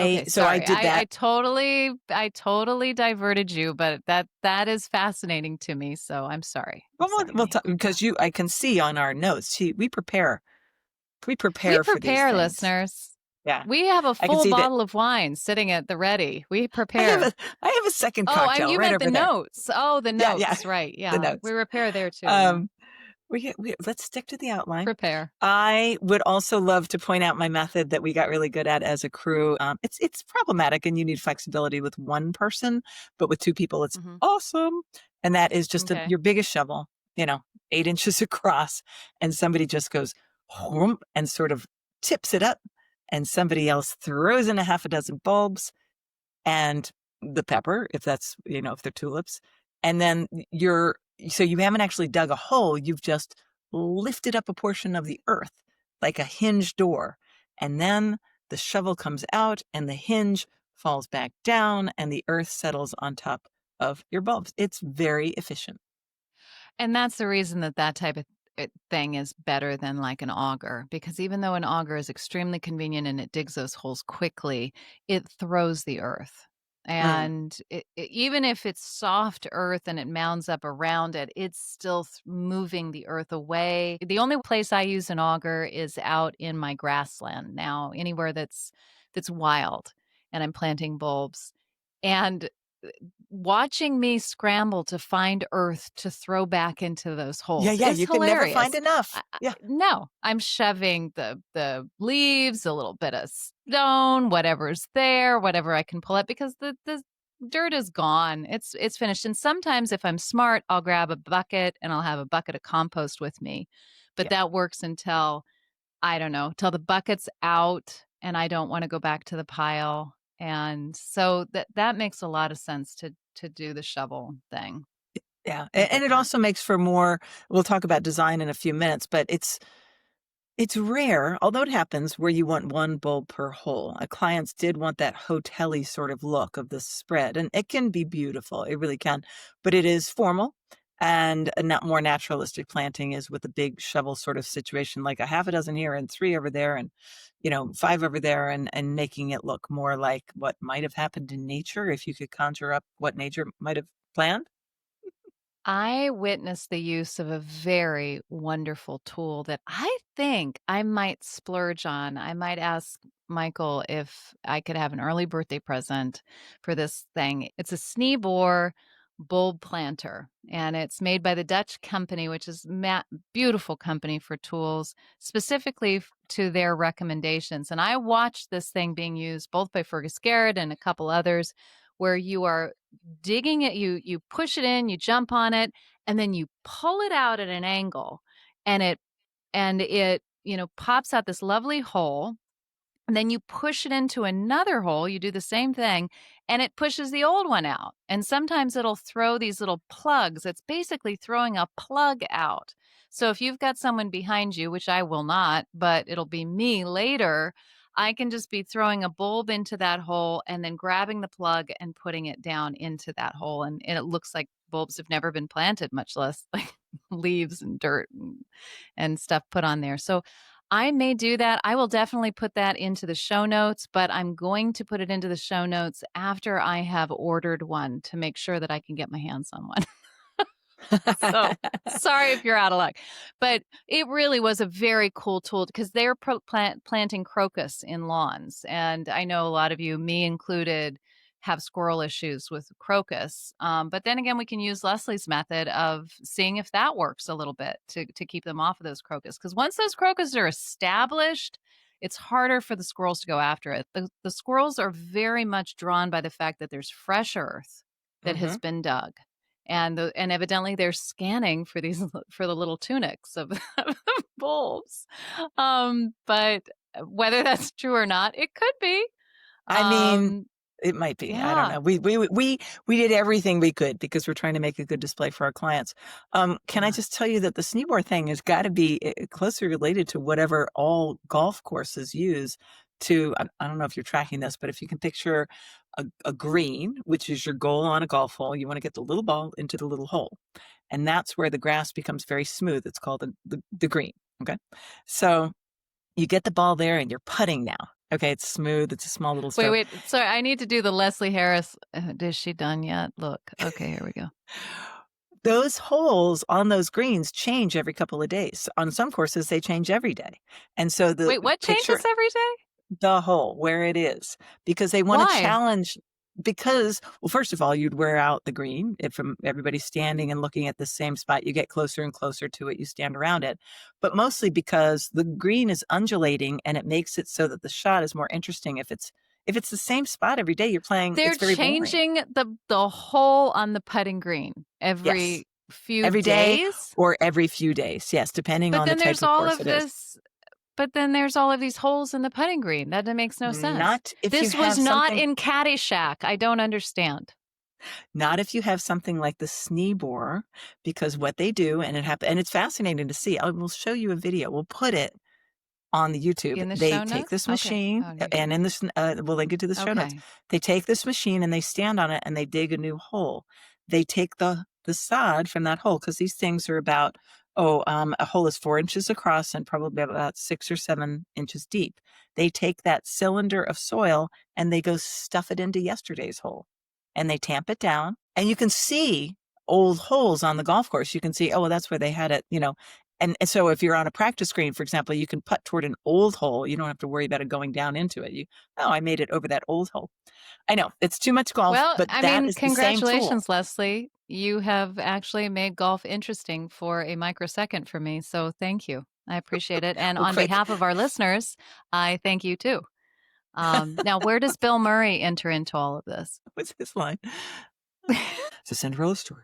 S2: Okay,
S1: I
S2: sorry.
S1: did
S2: I
S1: that.
S2: totally diverted you, but that is fascinating to me. So I'm sorry. I'm
S1: Well,
S2: sorry,
S1: we'll
S2: Nate.
S1: talk because I can see on our notes. We
S2: We
S1: prepare for these
S2: prepare,
S1: things.
S2: listeners.
S1: Yeah,
S2: We have a
S1: I can
S2: full
S1: see that.
S2: bottle of wine sitting at the ready. We
S1: I have
S2: prepare.
S1: a I have a second
S2: Oh, and
S1: cocktail
S2: you
S1: right
S2: meant the
S1: over there.
S2: notes. Oh, the
S1: Yeah,
S2: notes. Right.
S1: the
S2: Yeah. We
S1: notes.
S2: repair there too. Yeah.
S1: Um, let's stick to the outline.
S2: Prepare.
S1: I would also love to point out my method that we got really good at as a crew. It's problematic and you need flexibility with one person, but with two people, it's
S2: Hmm.
S1: awesome. And that is just
S2: Okay.
S1: your biggest shovel, 8 inches across, and somebody just goes whoomp and sort of tips it up, and somebody else throws in a half a dozen bulbs and the pepper, if they're tulips. And then so you haven't actually dug a hole, you've just lifted up a portion of the earth like a hinge door. And then the shovel comes out and the hinge falls back down and the earth settles on top of your bulbs. It's very efficient.
S2: And that's the reason that type of thing is better than like an auger, because even though an auger is extremely convenient and it digs those holes quickly, it throws the earth.
S1: Mm.
S2: And even if it's soft earth and it mounds up around it, it's still moving the earth away. The only place I use an auger is out in my grassland now, anywhere that's wild and I'm planting bulbs. And watching me scramble to find earth to throw back into those
S1: Yeah,
S2: holes
S1: yeah,
S2: is
S1: you can never find
S2: hilarious.
S1: enough. Yeah,
S2: No, I'm shoving the leaves, a little bit of stone, whatever's there, whatever I can pull up because the dirt is gone. It's finished. And sometimes if I'm smart, I'll grab a bucket and I'll have a bucket of compost with me. But
S1: yeah.
S2: that works until I don't know, till the bucket's out and I don't wanna go back to the pile, and so that makes a lot of sense to do the shovel thing.
S1: Yeah,
S2: I
S1: and
S2: get
S1: it
S2: that.
S1: also makes for more we'll talk about design in a few minutes, but it's rare, although it happens, where you want one bulb per hole. Clients did want that hotel-y sort of look of the spread, and it can be beautiful, it really can, but it is formal, and a not more naturalistic planting is with a big shovel sort of situation, like a half a dozen here and 3 over there and, 5 over there, and making it look more like what might have happened in nature if you could conjure up what nature might have planned.
S2: I witnessed the use of a very wonderful tool that I think I might splurge on. I might ask Michael if I could have an early birthday present for this thing. It's a Sneebor bulb planter, and it's made by the Dutch company, which is beautiful company for tools, specifically to their recommendations. And I watched this thing being used both by Fergus Garrett and a couple others, where you are digging it, you push it in, you jump on it, and then you pull it out at an angle, and it pops out this lovely hole, and then you push it into another hole, you do the same thing, and it pushes the old one out. And sometimes it'll throw these little plugs. It's basically throwing a plug out. So if you've got someone behind you, which I will not, but it'll be me later, I can just be throwing a bulb into that hole and then grabbing the plug and putting it down into that hole. And it looks like bulbs have never been planted, much less like leaves and dirt and stuff put on there. So I may do that. I will definitely put that into the show notes, but I'm going to put it into the show notes after I have ordered one to make sure that I can get my hands on one. So sorry if you're out of luck, but it really was a very cool tool because they're planting crocus in lawns. And I know a lot of you, me included, have squirrel issues with crocus. But then again, we can use Leslie's method of seeing if that works a little bit to keep them off of those crocus. Because once those crocus are established, it's harder for the squirrels to go after it. The squirrels are very much drawn by the fact that there's fresh earth that has
S1: Mhm.
S2: been dug, and evidently they're scanning for these for the little tunics of bulbs. But whether that's true or not, it could be.
S1: I mean,
S2: Um,
S1: it might be, I don't
S2: yeah,
S1: know. We did everything we could because we're trying to make a good display for our clients. Can I
S2: yeah.
S1: just tell you that the Sneeboard thing has gotta be, closely related to whatever all golf courses use to I don't know if you're tracking this, but if you can picture a green, which is your goal on a golf hole, you wanna get the little ball into the little hole, and that's where the grass becomes very smooth. It's called the green, okay? So, you get the ball there and you're putting now. Okay, it's smooth, it's a small little
S2: Wait,
S1: stroke.
S2: wait. Sorry, I need to do the Leslie Harris. Is she done yet? Look. Okay, here we go.
S1: Those holes on those greens change every couple of days. On some courses, they change every day. And so the
S2: Wait, what
S1: picture
S2: changes every day?
S1: the hole where it is because they wanna
S2: Why?
S1: challenge because well, first of all, you'd wear out the green if from everybody standing and looking at the same spot, you get closer and closer to it, you stand around it. But mostly because the green is undulating and it makes it so that the shot is more interesting. If it's the same spot every day you're playing,
S2: They're
S1: it's very boring.
S2: changing the hole on the putting green
S1: Yes.
S2: every few
S1: Every day
S2: days.
S1: or every few days, yes, depending
S2: But
S1: on the
S2: then
S1: type
S2: there's
S1: of
S2: all
S1: course
S2: of
S1: it is.
S2: this but then there's all of these holes in the putting green. That makes no sense.
S1: Not if you
S2: This was
S1: have
S2: not
S1: something
S2: in Caddyshack. I don't understand.
S1: not if you have something like the Sneeborer, because what they do, and it's fascinating to see. I will show you a video. We'll put it on the YouTube.
S2: In the
S1: They
S2: show
S1: take
S2: notes?
S1: this
S2: Okay.
S1: machine,
S2: Oh, here.
S1: and in this, we'll link it to the show notes.
S2: Okay.
S1: They take this machine and they stand on it and they dig a new hole. They take the sod from that hole because these things are about a hole is 4 inches across and probably about 6 or 7 inches deep. They take that cylinder of soil and they go stuff it into yesterday's hole, and they tamp it down, and you can see old holes on the golf course. You can see, oh, well, that's where they had it, and so if you're on a practice green, for example, you can putt toward an old hole. You don't have to worry about it going down into it. Oh, I made it over that old hole. I know it's too much golf,
S2: Well,
S1: but
S2: I
S1: that
S2: mean,
S1: is the same tool.
S2: congratulations, Leslie. You have actually made golf interesting for a microsecond for me. So thank you. I appreciate it. And
S1: Well,
S2: on
S1: quick.
S2: behalf of our listeners, I thank you too. Now, where does Bill Murray enter into all of this?
S1: What's his line? It's a Cinderella story.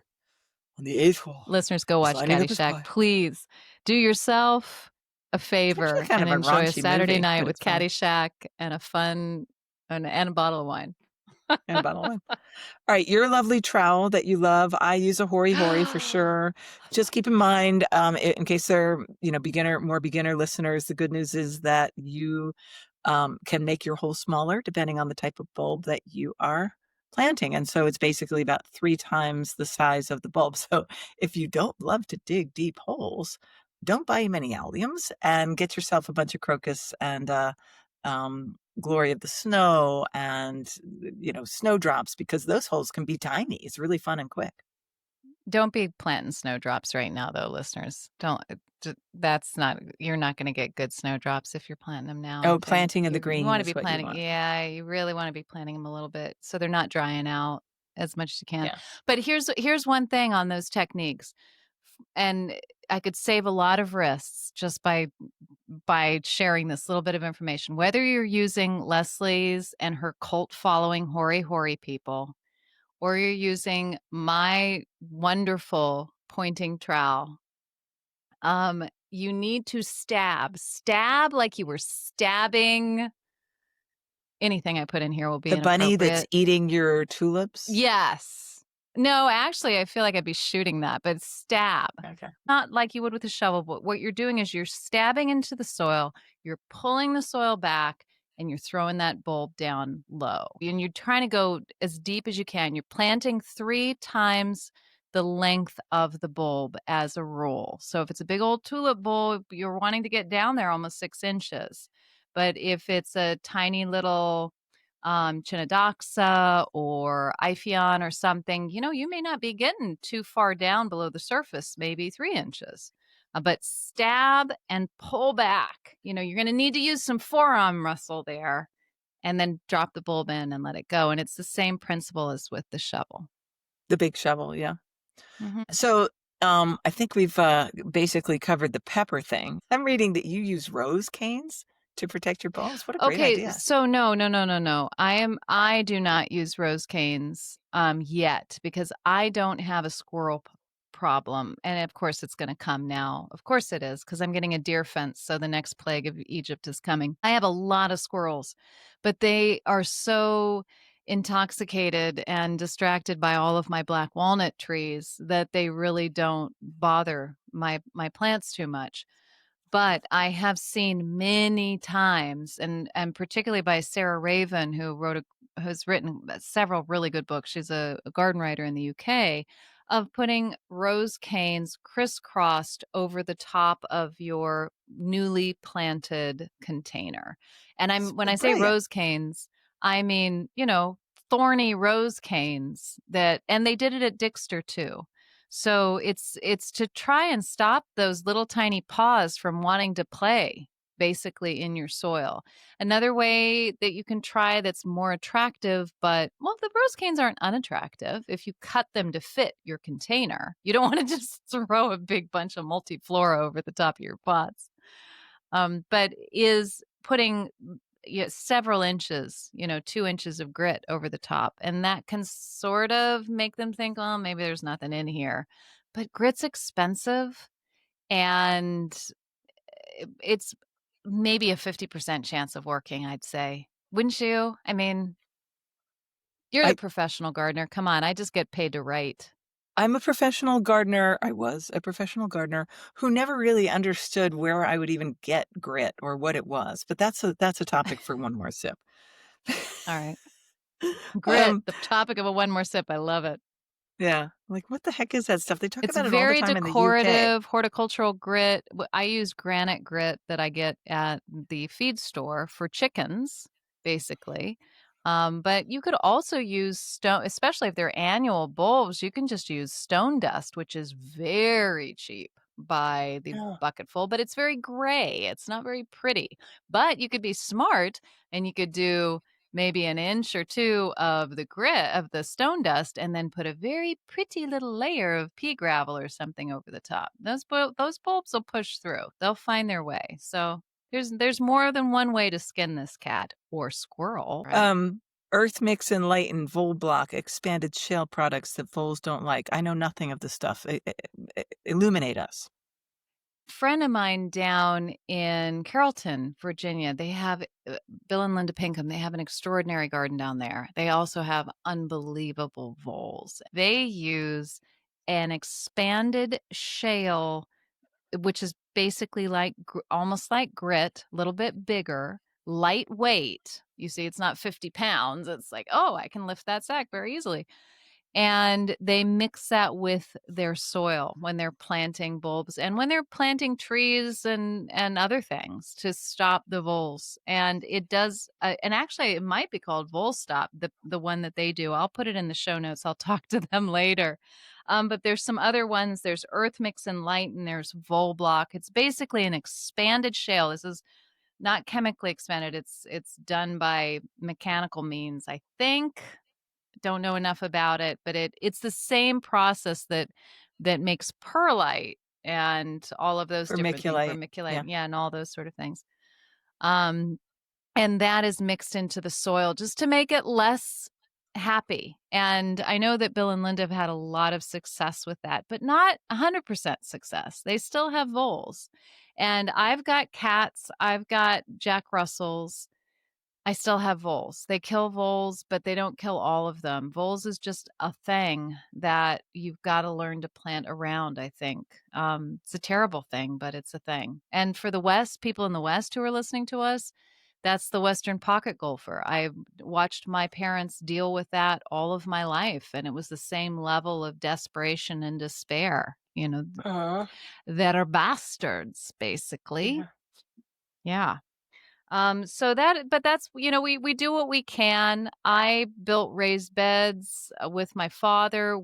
S1: On the eighth hole,
S2: Listeners, go
S1: he's
S2: watch
S1: lining up his
S2: Caddyshack.
S1: putt.
S2: Please do yourself a
S1: It's actually
S2: favor
S1: kind
S2: and
S1: of a
S2: enjoy a
S1: raunchy
S2: Saturday
S1: movie,
S2: night
S1: but
S2: with
S1: it's funny.
S2: Caddyshack and a fun and a bottle of wine.
S1: And a bottle of wine. All right, your lovely trowel that you love, I use a Hori Hori for sure. Just keep in mind, in case they're, more beginner listeners, the good news is that you can make your hole smaller depending on the type of bulb that you are planting. And so it's basically about 3 times the size of the bulb. So if you don't love to dig deep holes, don't buy many alliums and get yourself a bunch of crocus and glory of the snow and snowdrops, because those holes can be tiny. It's really fun and quick.
S2: Don't be planting snowdrops right now, though, listeners. Don't. That's not. You're not going to get good snowdrops if you're planting them now. I
S1: Oh,
S2: think
S1: planting in the
S2: you
S1: green
S2: want to
S1: is
S2: be
S1: what you
S2: planting.
S1: want.
S2: Yeah, you really want to be planting them a little bit so they're not drying out as much as you can.
S1: Yeah.
S2: But here's one thing on those techniques, and I could save a lot of wrists just by sharing this little bit of information. Whether you're using Leslie's and her cult following Hori Hori people, or you're using my wonderful pointing trowel, you need to stab like you were stabbing. Anything I put in here will be
S1: The bunny that's
S2: inappropriate.
S1: eating your tulips?
S2: Yes. No, actually, I feel like I'd be shooting that, but stab.
S1: Okay.
S2: Not like you would with a shovel, but what you're doing is you're stabbing into the soil, you're pulling the soil back, and you're throwing that bulb down low. And you're trying to go as deep as you can. You're planting 3 times the length of the bulb as a rule. So if it's a big old tulip bulb, you're wanting to get down there almost 6 inches. But if it's a tiny little Chinodoxa or Iphion or something, you may not be getting too far down below the surface, maybe 3 inches. But stab and pull back. You're going to need to use some forearm muscle there, and then drop the bulb in and let it go. And it's the same principle as with the shovel.
S1: The big shovel, yeah.
S2: Mhm.
S1: So, I think we've basically covered the pepper thing. I'm reading that you use rose canes to protect your bulbs. What a great
S2: Okay,
S1: idea.
S2: so no, no, no, no, no. I do not use rose canes yet because I don't have a squirrel problem. And of course it's going to come now. Of course it is, because I'm getting a deer fence, so the next plague of Egypt is coming. I have a lot of squirrels, but they are so intoxicated and distracted by all of my black walnut trees that they really don't bother my plants too much. But I have seen many times, and particularly by Sarah Raven, who's written several really good books. She's a garden writer in the UK, of putting rose canes crisscrossed over the top of your newly planted container. And when I say
S1: Brilliant.
S2: rose canes, I mean, thorny rose canes and they did it at Dixter too. So it's to try and stop those little tiny paws from wanting to play basically in your soil. Another way that you can try that's more attractive, but well, the rose canes aren't unattractive if you cut them to fit your container. You don't want to just throw a big bunch of multiflora over the top of your pots. But is putting several inches, 2 inches of grit over the top. And that can sort of make them think, well, maybe there's nothing in here. But grit's expensive, and it's maybe a 50% chance of working, I'd say. Wouldn't you? I mean, you're the
S1: I
S2: professional gardener. Come on, I just get paid to write.
S1: I'm a professional gardener. I was a professional gardener who never really understood where I would even get grit or what it was. But that's a topic for one more sip.
S2: All right. Grit,
S1: Um,
S2: the topic of a one more sip. I love it.
S1: yeah. Like, what the heck is that stuff? They talk
S2: It's
S1: about it all the
S2: very
S1: time in the UK.
S2: decorative, horticultural grit. I use granite grit that I get at the feed store for chickens, basically. But you could also use stone, especially if they're annual bulbs. You can just use stone dust, which is very cheap by the
S1: Oh.
S2: bucketful, but it's very gray. It's not very pretty. But you could be smart and you could do maybe an inch or two of the grit of the stone dust and then put a very pretty little layer of pea gravel or something over the top. Those bulbs will push through. They'll find their way. So there's more than one way to skin this cat or squirrel, right?
S1: Um, Earth Mix Enlightened Vol Block expanded shale products that voles don't like. I know nothing of this stuff. Illuminate us.
S2: friend of mine down in Carrollton, Virginia, they have Bill and Linda Pinkham. They have an extraordinary garden down there. They also have unbelievable voles. They use an expanded shale, which is basically like almost like grit, a little bit bigger, lightweight. You see, it's not 50 pounds. It's like, oh, I can lift that sack very easily. And they mix that with their soil when they're planting bulbs and when they're planting trees and other things to stop the voles. And it does, and actually, it might be called Vole Stop, the one that they do. I'll put it in the show notes. I'll talk to them later. But there's some other ones. There's Earth Mix and Light, and there's Vole Block. It's basically an expanded shale. This is not chemically expanded. It's done by mechanical means, I think. Don't know enough about it, but it's the same process that makes perlite and all of those different things,
S1: Vermiculite.
S2: vermiculite,
S1: Yeah.
S2: yeah, and all those sort of things. Um, and that is mixed into the soil just to make it less happy. And I know that Bill and Linda have had a lot of success with that, but not 100% success. They still have voles. And I've got cats, I've got Jack Russells. I still have voles. They kill voles, but they don't kill all of them. Voles is just a thing that you've got to learn to plant around, I think. It's a terrible thing, but it's a thing. And for the West, people in the West who are listening to us, that's the Western pocket golfer. I watched my parents deal with that all of my life, and it was the same level of desperation and despair.
S1: Uh,
S2: That are bastards, basically.
S1: yeah.
S2: Yeah. But that's, we do what we can. I built raised beds with my father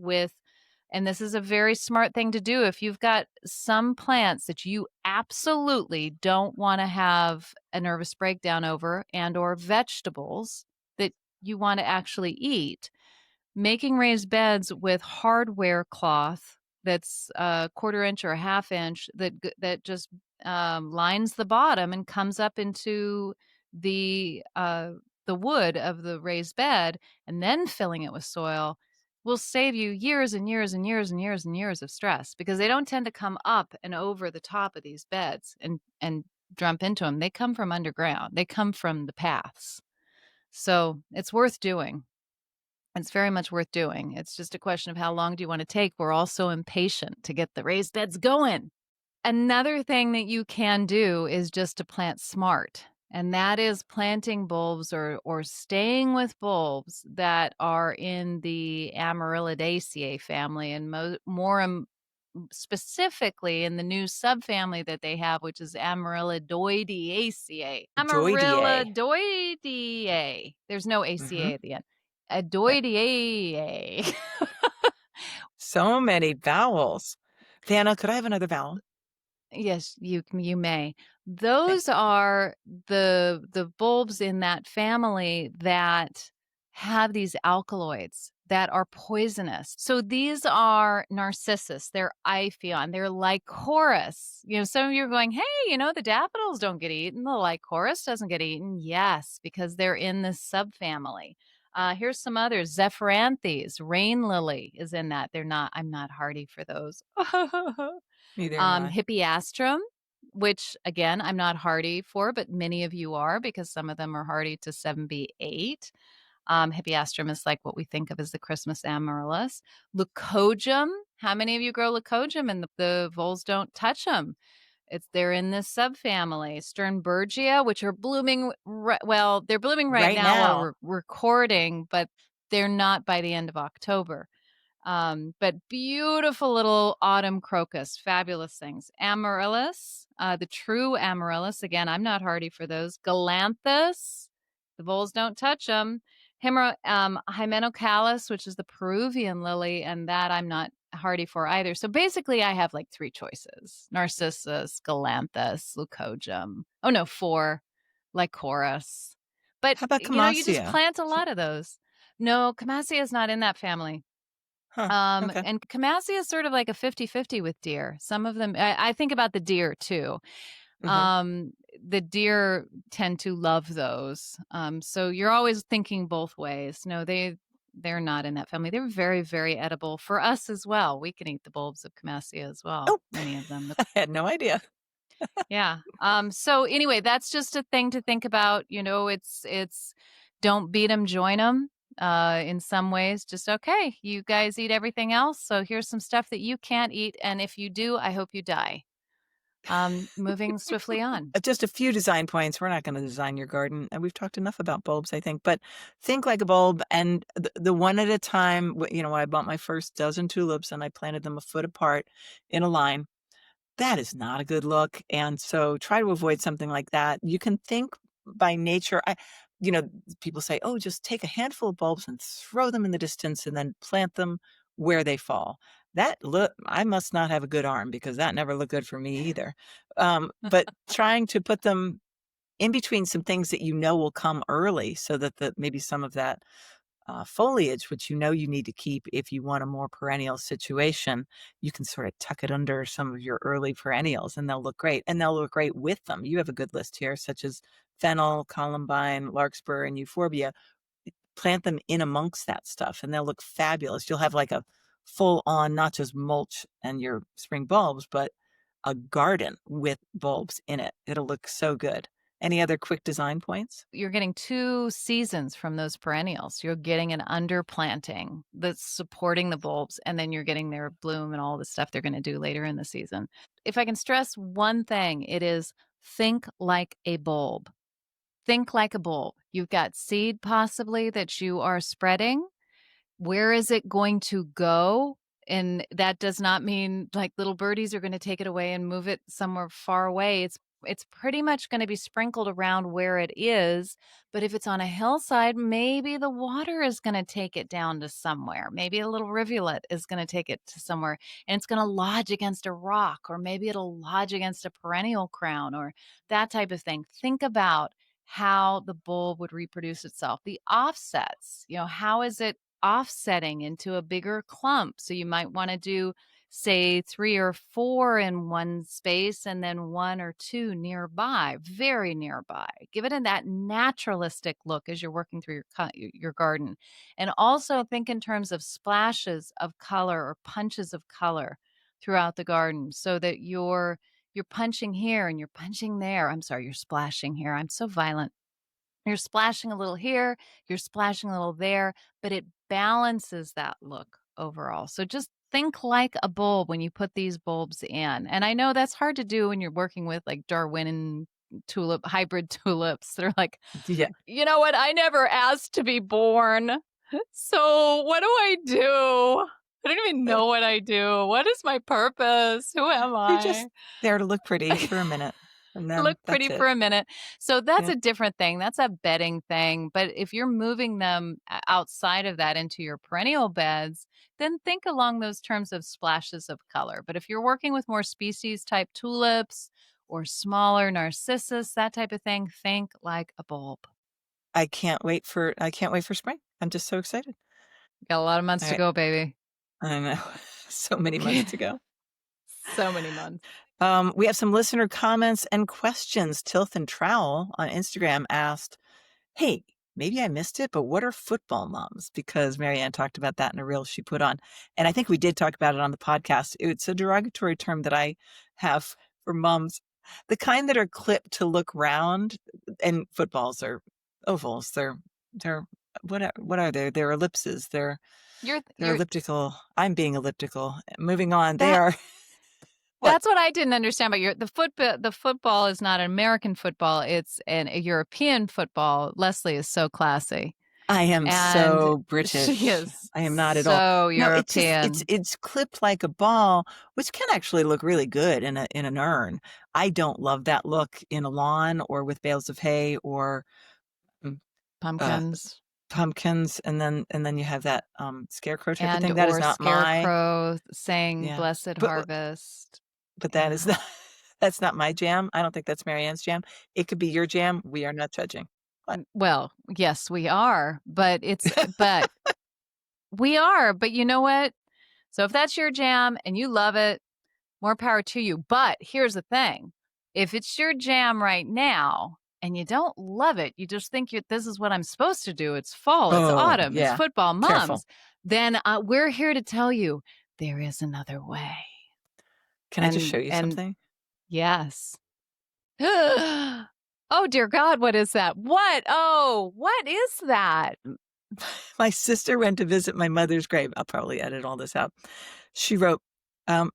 S2: and this is a very smart thing to do. If you've got some plants that you absolutely don't want to have a nervous breakdown over and or vegetables that you want to actually eat, making raised beds with hardware cloth that's a quarter inch or a half inch that just lines the bottom and comes up into the wood of the raised bed, and then filling it with soil will save you years and years and years and years and years of stress, because they don't tend to come up and over the top of these beds and jump into them. They come from underground. They come from the paths. So it's worth doing. It's very much worth doing. It's just a question of how long do you want to take. We're all so impatient to get the raised beds going. Another thing that you can do is just to plant smart. And that is planting bulbs or staying with bulbs that are in the Amaryllidaceae family, and more specifically in the new subfamily that they have, which is Amaryllidoideaceae.
S1: Joidier.
S2: Amaryllidoideae. There's no
S1: Hmm.
S2: ACA at the end. Adoideae.
S1: So many vowels. Vanna, could I have another vowel?
S2: Yes, you may.
S1: Thanks.
S2: Those are the bulbs in that family that have these alkaloids that are poisonous. So these are narcissus, they're Iphion, they're lycoris. Some of you are going, hey, the daffodils don't get eaten, the lycoris doesn't get eaten. Yes, because they're in this subfamily. Here's some others. Zephyranthes, rain lily is in that. I'm not hardy for those.
S1: Neither am I.
S2: Hippeastrum, which again, I'm not hardy for, but many of you are, because some of them are hardy to 7B8. Hippeastrum is like what we think of as the Christmas amaryllis. Leucojum. How many of you grow leucojum and the voles don't touch them? They're in this subfamily. Sternbergia, which are blooming. They're blooming right
S1: Right
S2: now while
S1: now.
S2: we're recording, but they're not by the end of October. But beautiful little autumn crocus, fabulous things. Amaryllis, the true amaryllis. Again, I'm not hardy for those. Galanthus, the voles don't touch them. Hymenocallis, which is the Peruvian lily, and that I'm not hardy for either. So basically, I have like 3 choices: Narcissus, Galanthus, Leucojum. Oh no, 4, Lycoris. But
S1: How about
S2: you just
S1: Camassia?
S2: plant a lot of those. No, Camassia is not in that family.
S1: Huh. Okay.
S2: And Camassia is sort of like a 50-50 with deer. Some of them, I think about the deer too.
S1: Uh-huh.
S2: The deer tend to love those. So you're always thinking both ways. No, they're not in that family. They're very, very edible for us as well. We can eat the bulbs of Camassia as well,
S1: Oh,
S2: many of them.
S1: I had no idea.
S2: Yeah. So anyway, that's just a thing to think about. It's don't beat them, join them. In some ways, just okay. You guys eat everything else, so here's some stuff that you can't eat, and if you do, I hope you die. Moving swiftly on.
S1: Just a few design points. We're not going to design your garden, and we've talked enough about bulbs, I think. But think like a bulb, and the one at a time. When I bought my first dozen tulips, and I planted them a foot apart in a line. That is not a good look, and so try to avoid something like that. You can think by nature. You know, People say, "Oh, just take a handful of bulbs and throw them in the distance, and then plant them where they fall." I must not have a good arm because that never looked good for me either. But trying to put them in between some things that will come early, so that maybe some of that foliage, which you need to keep if you want a more perennial situation, you can sort of tuck it under some of your early perennials and they'll look great. And they'll look great with them. You have a good list here, such as fennel, columbine, larkspur, and euphorbia. Plant them in amongst that stuff and they'll look fabulous. You'll have like a full on, not just mulch and your spring bulbs, but a garden with bulbs in it. It'll look so good. Any other quick design points?
S2: You're getting 2 seasons from those perennials. You're getting an underplanting that's supporting the bulbs, and then you're getting their bloom and all the stuff they're gonna do later in the season. If I can stress one thing, it is think like a bulb. Think like a bulb. You've got seed possibly that you are spreading. Where is it going to go? And that does not mean like little birdies are going to take it away and move it somewhere far away. It's pretty much going to be sprinkled around where it is, but if it's on a hillside, maybe the water is going to take it down to somewhere. Maybe a little rivulet is going to take it to somewhere and it's going to lodge against a rock, or maybe it'll lodge against a perennial crown or that type of thing. Think about how the bulb would reproduce itself. The offsets, how is it offsetting into a bigger clump? So you might want to do, say, 3 or 4 in one space and then 1 or 2 nearby, very nearby. Give it that naturalistic look as you're working through your garden. And also think in terms of splashes of color or punches of color throughout the garden, so that you're punching here and you're punching there. I'm sorry, you're splashing here. I'm so violent. You're splashing a little here, you're splashing a little there, but it balances that look overall. So just think like a bulb when you put these bulbs in. And I know that's hard to do when you're working with like Darwinian hybrid tulips. They're like,
S1: Yeah.
S2: you know what? I never asked to be born. So what do I do? I don't even know what I do. What is my purpose? Who am
S1: You're just
S2: I?
S1: there to look pretty for a minute, and then
S2: Look
S1: that's
S2: pretty
S1: it.
S2: for a minute. So that's
S1: Yeah.
S2: a different thing. That's a bedding thing. But if you're moving them outside of that into your perennial beds, then think along those terms of splashes of color. But if you're working with more species type tulips or smaller narcissus, that type of thing, think like a bulb.
S1: I can't wait for spring. I'm just so excited.
S2: Got a lot of months
S1: All
S2: to
S1: right.
S2: go, baby.
S1: I know. So many months to go.
S2: So many months.
S1: We have some listener comments and questions. Tilth and Trowel on Instagram asked, "Hey, maybe I missed it, but what are football moms?" Because Marianne talked about that in a reel she put on. And I think we did talk about it on the podcast. It's a derogatory term that I have for moms, the kind that are clipped to look round, and footballs are ovals. They're what are they? They're ellipses. They're
S2: You're
S1: elliptical. I'm being elliptical. Moving on. They
S2: that
S1: are what?
S2: That's what I didn't understand about the football is not an American football, it's a European football. Leslie is so classy,
S1: I am
S2: and
S1: so
S2: she
S1: British.
S2: is
S1: I am not at all.
S2: so
S1: No, it's just
S2: European.
S1: it's clipped like a ball, which can actually look really good in an urn. I don't love that look in a lawn or with bales of hay or mm, uh,
S2: Pumpkins
S1: pumpkins, and then you have that scarecrow type of
S2: and
S1: thing. That is
S2: or
S1: not my
S2: scarecrow saying
S1: yeah.
S2: "Blessed
S1: But
S2: harvest."
S1: that is
S2: Yeah.
S1: not that's not my jam. I don't think that's Marianne's jam. It could be your jam. We are not judging. What?
S2: Well, yes, we are, but we are, but you know what? So if that's your jam and you love it, more power to you. But here's the thing. If it's your jam right now and you don't love it, you just think this is what I'm supposed to do. It's fall, it's
S1: Oh,
S2: autumn, it's
S1: yeah.
S2: football
S1: Careful.
S2: moms. Then we're here to tell you there is another way.
S1: Can I just
S2: And
S1: show you
S2: and
S1: something?
S2: yes. Oh, dear God, what is that? What? Oh, what is that?
S1: My sister went to visit my mother's grave. I'll probably edit all this out. She wrote,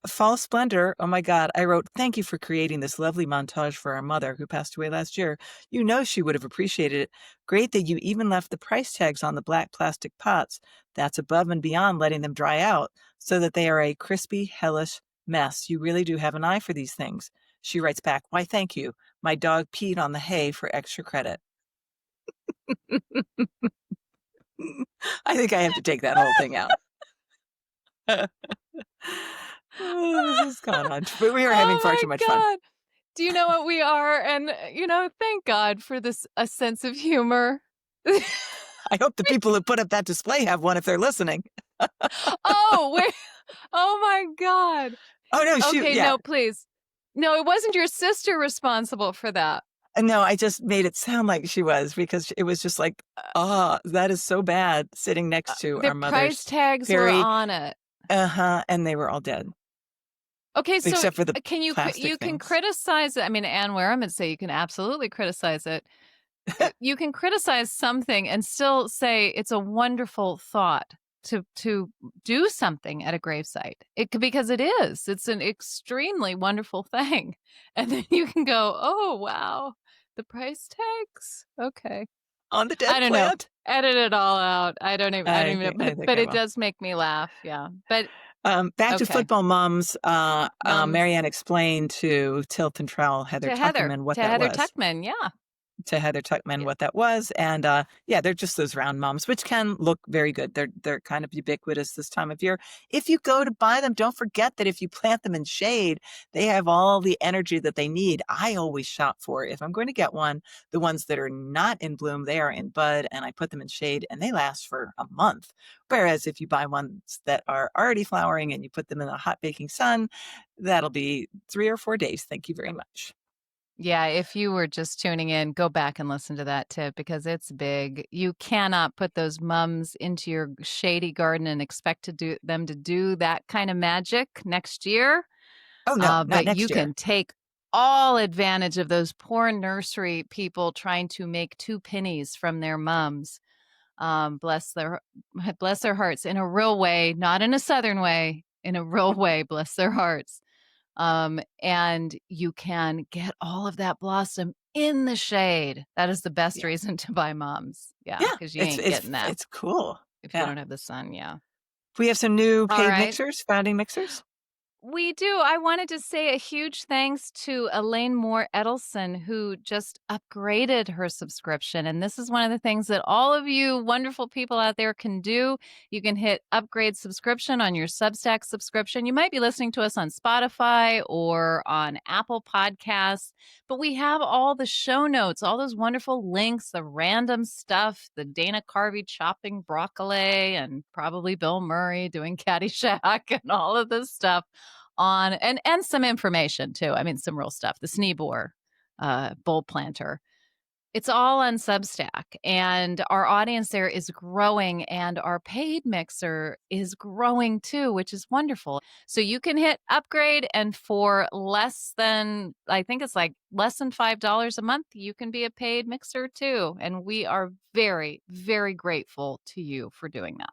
S1: Fall Splendor. Oh my God. I wrote, thank you for creating this lovely montage for our mother who passed away last year. You know she would have appreciated it. Great that you even left the price tags on the black plastic pots. That's above and beyond letting them dry out so that they are a crispy, hellish mess. You really do have an eye for these things. She writes back, why, thank you. My dog peed on the hay for extra credit. I think I have to take that whole thing out. Oh, this has gone on. But we are having
S2: Oh
S1: far
S2: my
S1: too much fun.
S2: God. Do you know what we are? And, thank God for this a sense of humor.
S1: I hope the people who put up that display have one if they're listening.
S2: Oh, wait. Oh my God.
S1: Oh, no, shoot.
S2: Okay,
S1: Yeah.
S2: no, please. No, it wasn't your sister responsible for that.
S1: No, I just made it sound like she was because it was just like, that is so bad sitting next to
S2: The
S1: our
S2: price
S1: mother's
S2: tags were
S1: very,
S2: on it.
S1: and they were all dead
S2: Okay, so
S1: except for the
S2: can you
S1: plastic
S2: you can
S1: things.
S2: criticize it. I mean, Anne Wareham would say you can absolutely criticize it. You can criticize something and still say it's a wonderful thought to do something at a gravesite. Because it is. It's an extremely wonderful thing. And then you can go, "Oh, wow. The price tags." Okay.
S1: On the
S2: I
S1: dead
S2: don't know.
S1: plant.
S2: Edit it all out. I don't even know,
S1: I think
S2: but
S1: I
S2: it
S1: will.
S2: does make me laugh. Yeah. But
S1: Back to
S2: okay.
S1: football moms.
S2: Mums
S1: Marianne explained to Tilt and Trowel Heather Tuckerman what
S2: to
S1: that
S2: Heather
S1: was.
S2: Tuckman. Yeah.
S1: To Heather Tuckman
S2: Yeah.
S1: what that was. And yeah, they're just those round mums, which can look very good. They're kind of ubiquitous this time of year. If you go to buy them, don't forget that if you plant them in shade, they have all the energy that they need. I always shop for, if I'm going to get one, the ones that are not in bloom, they are in bud, and I put them in shade and they last for a month. Whereas if you buy ones that are already flowering and you put them in a hot baking sun, that'll be 3 or 4 days. Thank you very much.
S2: Yeah, if you were just tuning in, go back and listen to that tip because it's big. You cannot put those mums into your shady garden and expect them to do that kind of magic next year.
S1: Oh no, not
S2: But you
S1: next year.
S2: can take all advantage of those poor nursery people trying to make 2 pennies from their mums. Bless their bless their hearts in a real way, not in a southern way, in a real way. Bless their hearts. And you can get all of that blossom in the shade. That is the best
S1: Yeah.
S2: reason to buy mums. Yeah,
S1: Yeah,
S2: because you
S1: it's
S2: ain't
S1: it's
S2: getting that
S1: it's cool.
S2: if you
S1: Yeah.
S2: don't have the sun. Yeah.
S1: We have some new
S2: All
S1: paid
S2: right.
S1: mixers, founding mixers.
S2: We do. I wanted to say a huge thanks to Elaine Moore Edelson, who just upgraded her subscription. And this is one of the things that all of you wonderful people out there can do. You can hit upgrade subscription on your Substack subscription. You might be listening to us on Spotify or on Apple Podcasts, but we have all the show notes, all those wonderful links, the random stuff, the Dana Carvey chopping broccoli, and probably Bill Murray doing Caddyshack and all of this stuff on and some information too. I mean, some real stuff. The Sneebor bulb planter. It's all on Substack, and our audience there is growing, and our paid mixer is growing too, which is wonderful. So you can hit upgrade, and for less than, I think it's like less than $5 a month, you can be a paid mixer too. And we are very, very grateful to you for doing that.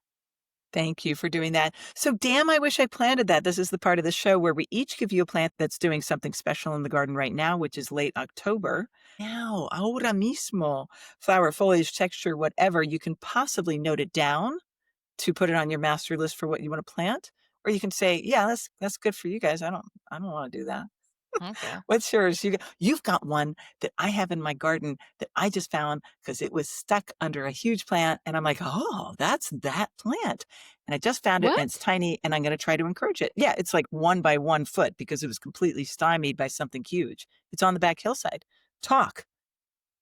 S1: Thank you for doing that. So, damn, I wish I planted that. This is the part of the show where we each give you a plant that's doing something special in the garden right now, which is late October. Now, ahora mismo, flower, foliage, texture, whatever, you can possibly note it down to put it on your master list for what you want to plant, or you can say, yeah, that's good for you guys. I don't want to do that.
S2: Okay.
S1: What's yours? You've got one that I have in my garden that I just found because it was stuck under a huge plant. And I'm like, oh, that's that plant. And I just found it and it's
S2: What?
S1: tiny and I'm going to try to encourage it. Yeah, it's like 1 by 1 foot because it was completely stymied by something huge. It's on the back hillside. Talk.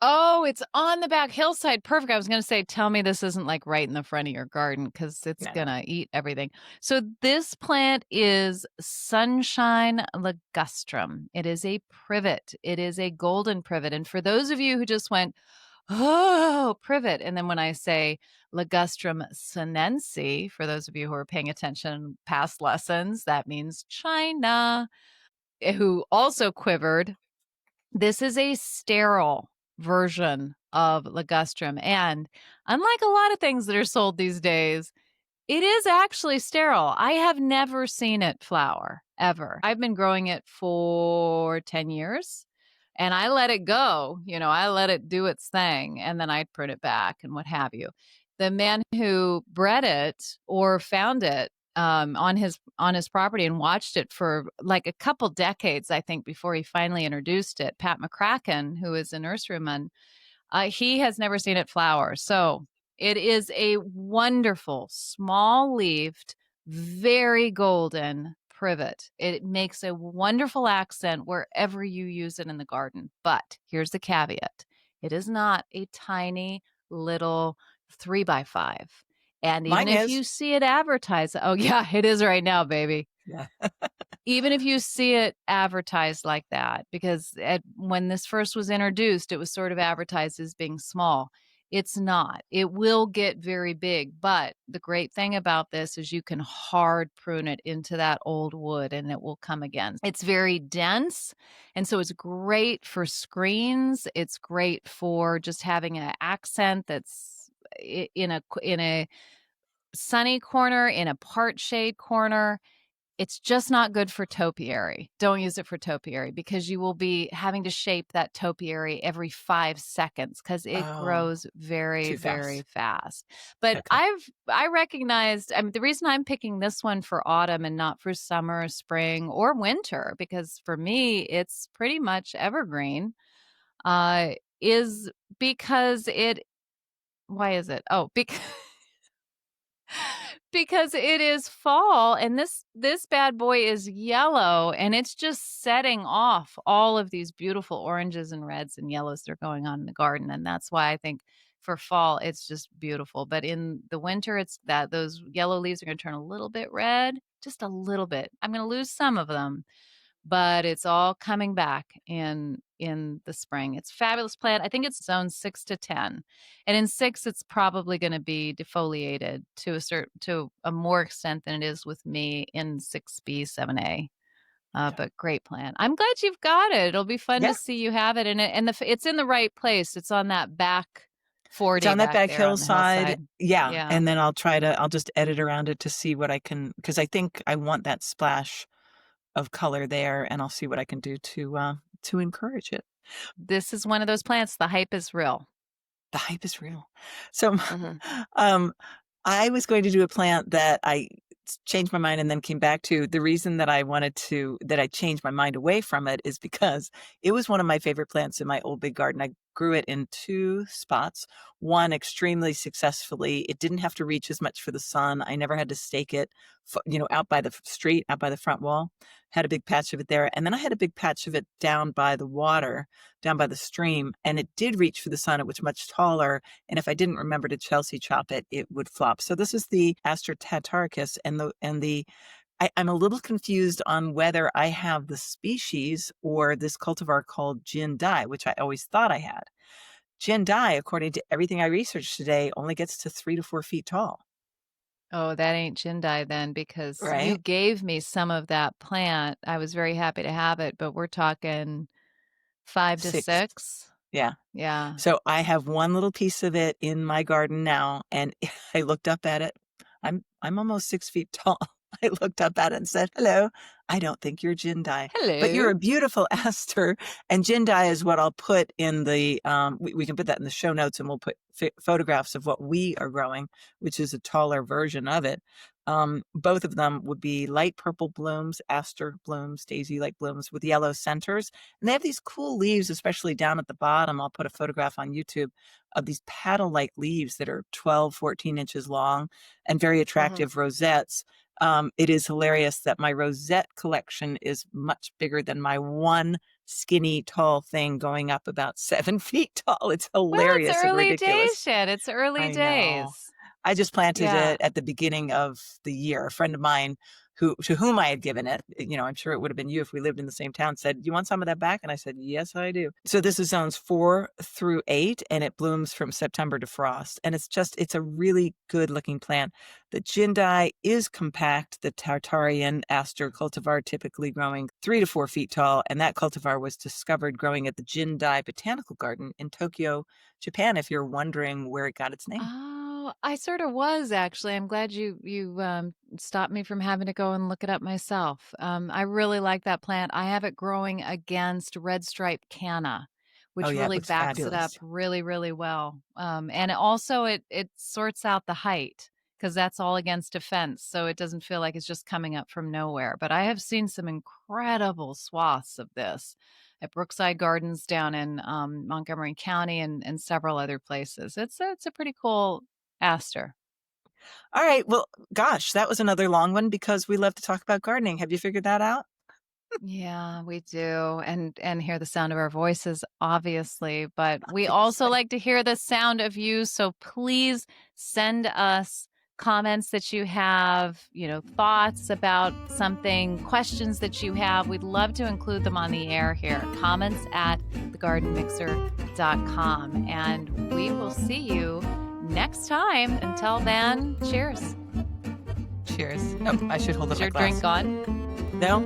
S2: Oh, it's on the back hillside. Perfect. I was going to say, tell me this isn't like right in the front of your garden because it's
S1: No.
S2: going to eat everything. So, this plant is Sunshine ligustrum. It is a privet, it is a golden privet. And for those of you who just went, oh, privet. And then when I say ligustrum sinense, for those of you who are paying attention past lessons, that means China, who also quivered This is a sterile version of ligustrum, and unlike a lot of things that are sold these days, it is actually sterile. I have never seen it flower, ever. I've been growing it for 10 years, and I let it go. I let it do its thing, and then I'd prune it back and what have you. The man who bred it or found it on his property and watched it for like a couple decades, I think, before he finally introduced it, Pat McCracken, who is a nurseryman, he has never seen it flower. So it is a wonderful, small leaved, very golden privet. It makes a wonderful accent wherever you use it in the garden. But here's the caveat: it is not a tiny little 3x5. And even
S1: Mine
S2: if
S1: is.
S2: you see it advertised, oh, yeah, it is right now, baby.
S1: Yeah.
S2: Even if you see it advertised like that, because when this first was introduced, it was sort of advertised as being small. It's not. It will get very big, but the great thing about this is you can hard prune it into that old wood and it will come again. It's very dense, and so it's great for screens. It's great for just having an accent that's in a sunny corner, in a part shade corner. It's just not good for topiary. Don't use it for topiary because you will be having to shape that topiary every 5 seconds because it
S1: Oh,
S2: grows very,
S1: too
S2: very
S1: fast.
S2: fast. But
S1: Okay.
S2: I recognized, I mean, the reason I'm picking this one for autumn and not for summer, spring, or winter, because for me it's pretty much evergreen, is because it. Why is it? Oh, because because it is fall and this bad boy is yellow and it's just setting off all of these beautiful oranges and reds and yellows that are going on in the garden, and that's why I think for fall it's just beautiful. But in the winter, it's that those yellow leaves are going to turn a little bit red, just a little bit. I'm going to lose some of them, but it's all coming back in the spring. It's a fabulous plant. I think it's zone 6 to 10. And in 6 it's probably going to be defoliated to a more extent than it is with me in 6B, 7A.
S1: Okay.
S2: But great plant. I'm glad you've got it. It'll be fun
S1: Yeah.
S2: to see you have it, and it's in the right place. It's on that back
S1: It's
S2: 40
S1: on that
S2: back
S1: back
S2: there on the
S1: hillside.
S2: hillside.
S1: Yeah.
S2: Yeah.
S1: And then I'll just edit around it to see what I can, because I think I want that splash of color there, and I'll see what I can do to encourage it.
S2: This is one of those plants. The hype is real.
S1: The hype is real. So,
S2: Mhm.
S1: um, I was going to do a plant that I changed my mind and then came back to. The reason that I changed my mind away from it is because it was one of my favorite plants in my old big garden. I grew it in 2 spots, one extremely successfully. It didn't have to reach as much for the sun. I never had to stake it, out by the street, out by the front wall. Had a big patch of it there. And then I had a big patch of it down by the water, down by the stream, and it did reach for the sun. It was much taller, and if I didn't remember to Chelsea chop it, it would flop. So this is the Aster tataricus, I'm a little confused on whether I have the species or this cultivar called Jin Dai, which I always thought I had. Jin Dai, according to everything I researched today, only gets to 3 to 4 feet tall,
S2: Oh, that ain't Jindai then, because you
S1: right?
S2: gave me some of that plant. I was very happy to have it, but we're talking 5 to
S1: 6.
S2: 6.
S1: Yeah.
S2: Yeah.
S1: So I have one little piece of it in my garden now, and I looked up at it. I'm almost 6 feet tall. I looked up at it and said, "Hello, I don't think you're Jindai, but you're
S2: Hello.
S1: a beautiful aster." And Jindai is what I'll put in the. We can put that in the show notes, and we'll put photographs of what we are growing, which is a taller version of it. Both of them would be light purple blooms, aster blooms, daisy-like blooms with yellow centers. And they have these cool leaves, especially down at the bottom. I'll put a photograph on YouTube of these paddle-like leaves that are 12, 14 inches long and very
S2: Mhm.
S1: attractive rosettes. It is hilarious that my rosette collection is much bigger than my one skinny, tall thing going up about 7 feet tall. It's
S2: Well, it's
S1: hilarious and
S2: early days,
S1: ridiculous.
S2: Shed. It's early
S1: I know.
S2: days.
S1: I just planted
S2: Yeah.
S1: it at the beginning of the year. A friend of mine to whom I had given it. I'm sure it would have been you if we lived in the same town, said, "You want some of that back?" And I said, "Yes, I do." So this is zones 4 through 8, and it blooms from September to frost. And it's a really good looking plant. The Jindai is compact, the Tartarian aster cultivar typically growing 3 to 4 feet tall. And that cultivar was discovered growing at the Jindai Botanical Garden in Tokyo, Japan, if you're wondering where it got its name.
S2: Oh, I sort of was actually. I'm glad you stopped me from having to go and look it up myself. I really like that plant. I have it growing against red stripe canna,
S1: Oh,
S2: which
S1: yeah, it
S2: really
S1: looks
S2: backs it up
S1: fabulous.
S2: really, really well. And it sorts out the height because that's all against a fence, so it doesn't feel like it's just coming up from nowhere. But I have seen some incredible swaths of this at Brookside Gardens down in Montgomery County and several other places. It's a pretty cool aster.
S1: All right. Well, gosh, that was another long one because we love to talk about gardening. Have you figured that out?
S2: Yeah, we do. And hear the sound of our voices, obviously, but we also
S1: Obviously.
S2: like to hear the sound of you. So please send us comments that you have, thoughts about something, questions that you have. We'd love to include them on the air here. Comments at thegardenmixer.com. And we will see you next time. Until then, cheers.
S1: Cheers. Oh, I should hold up
S2: Is
S1: my
S2: your
S1: glass.
S2: drink gone?
S1: No?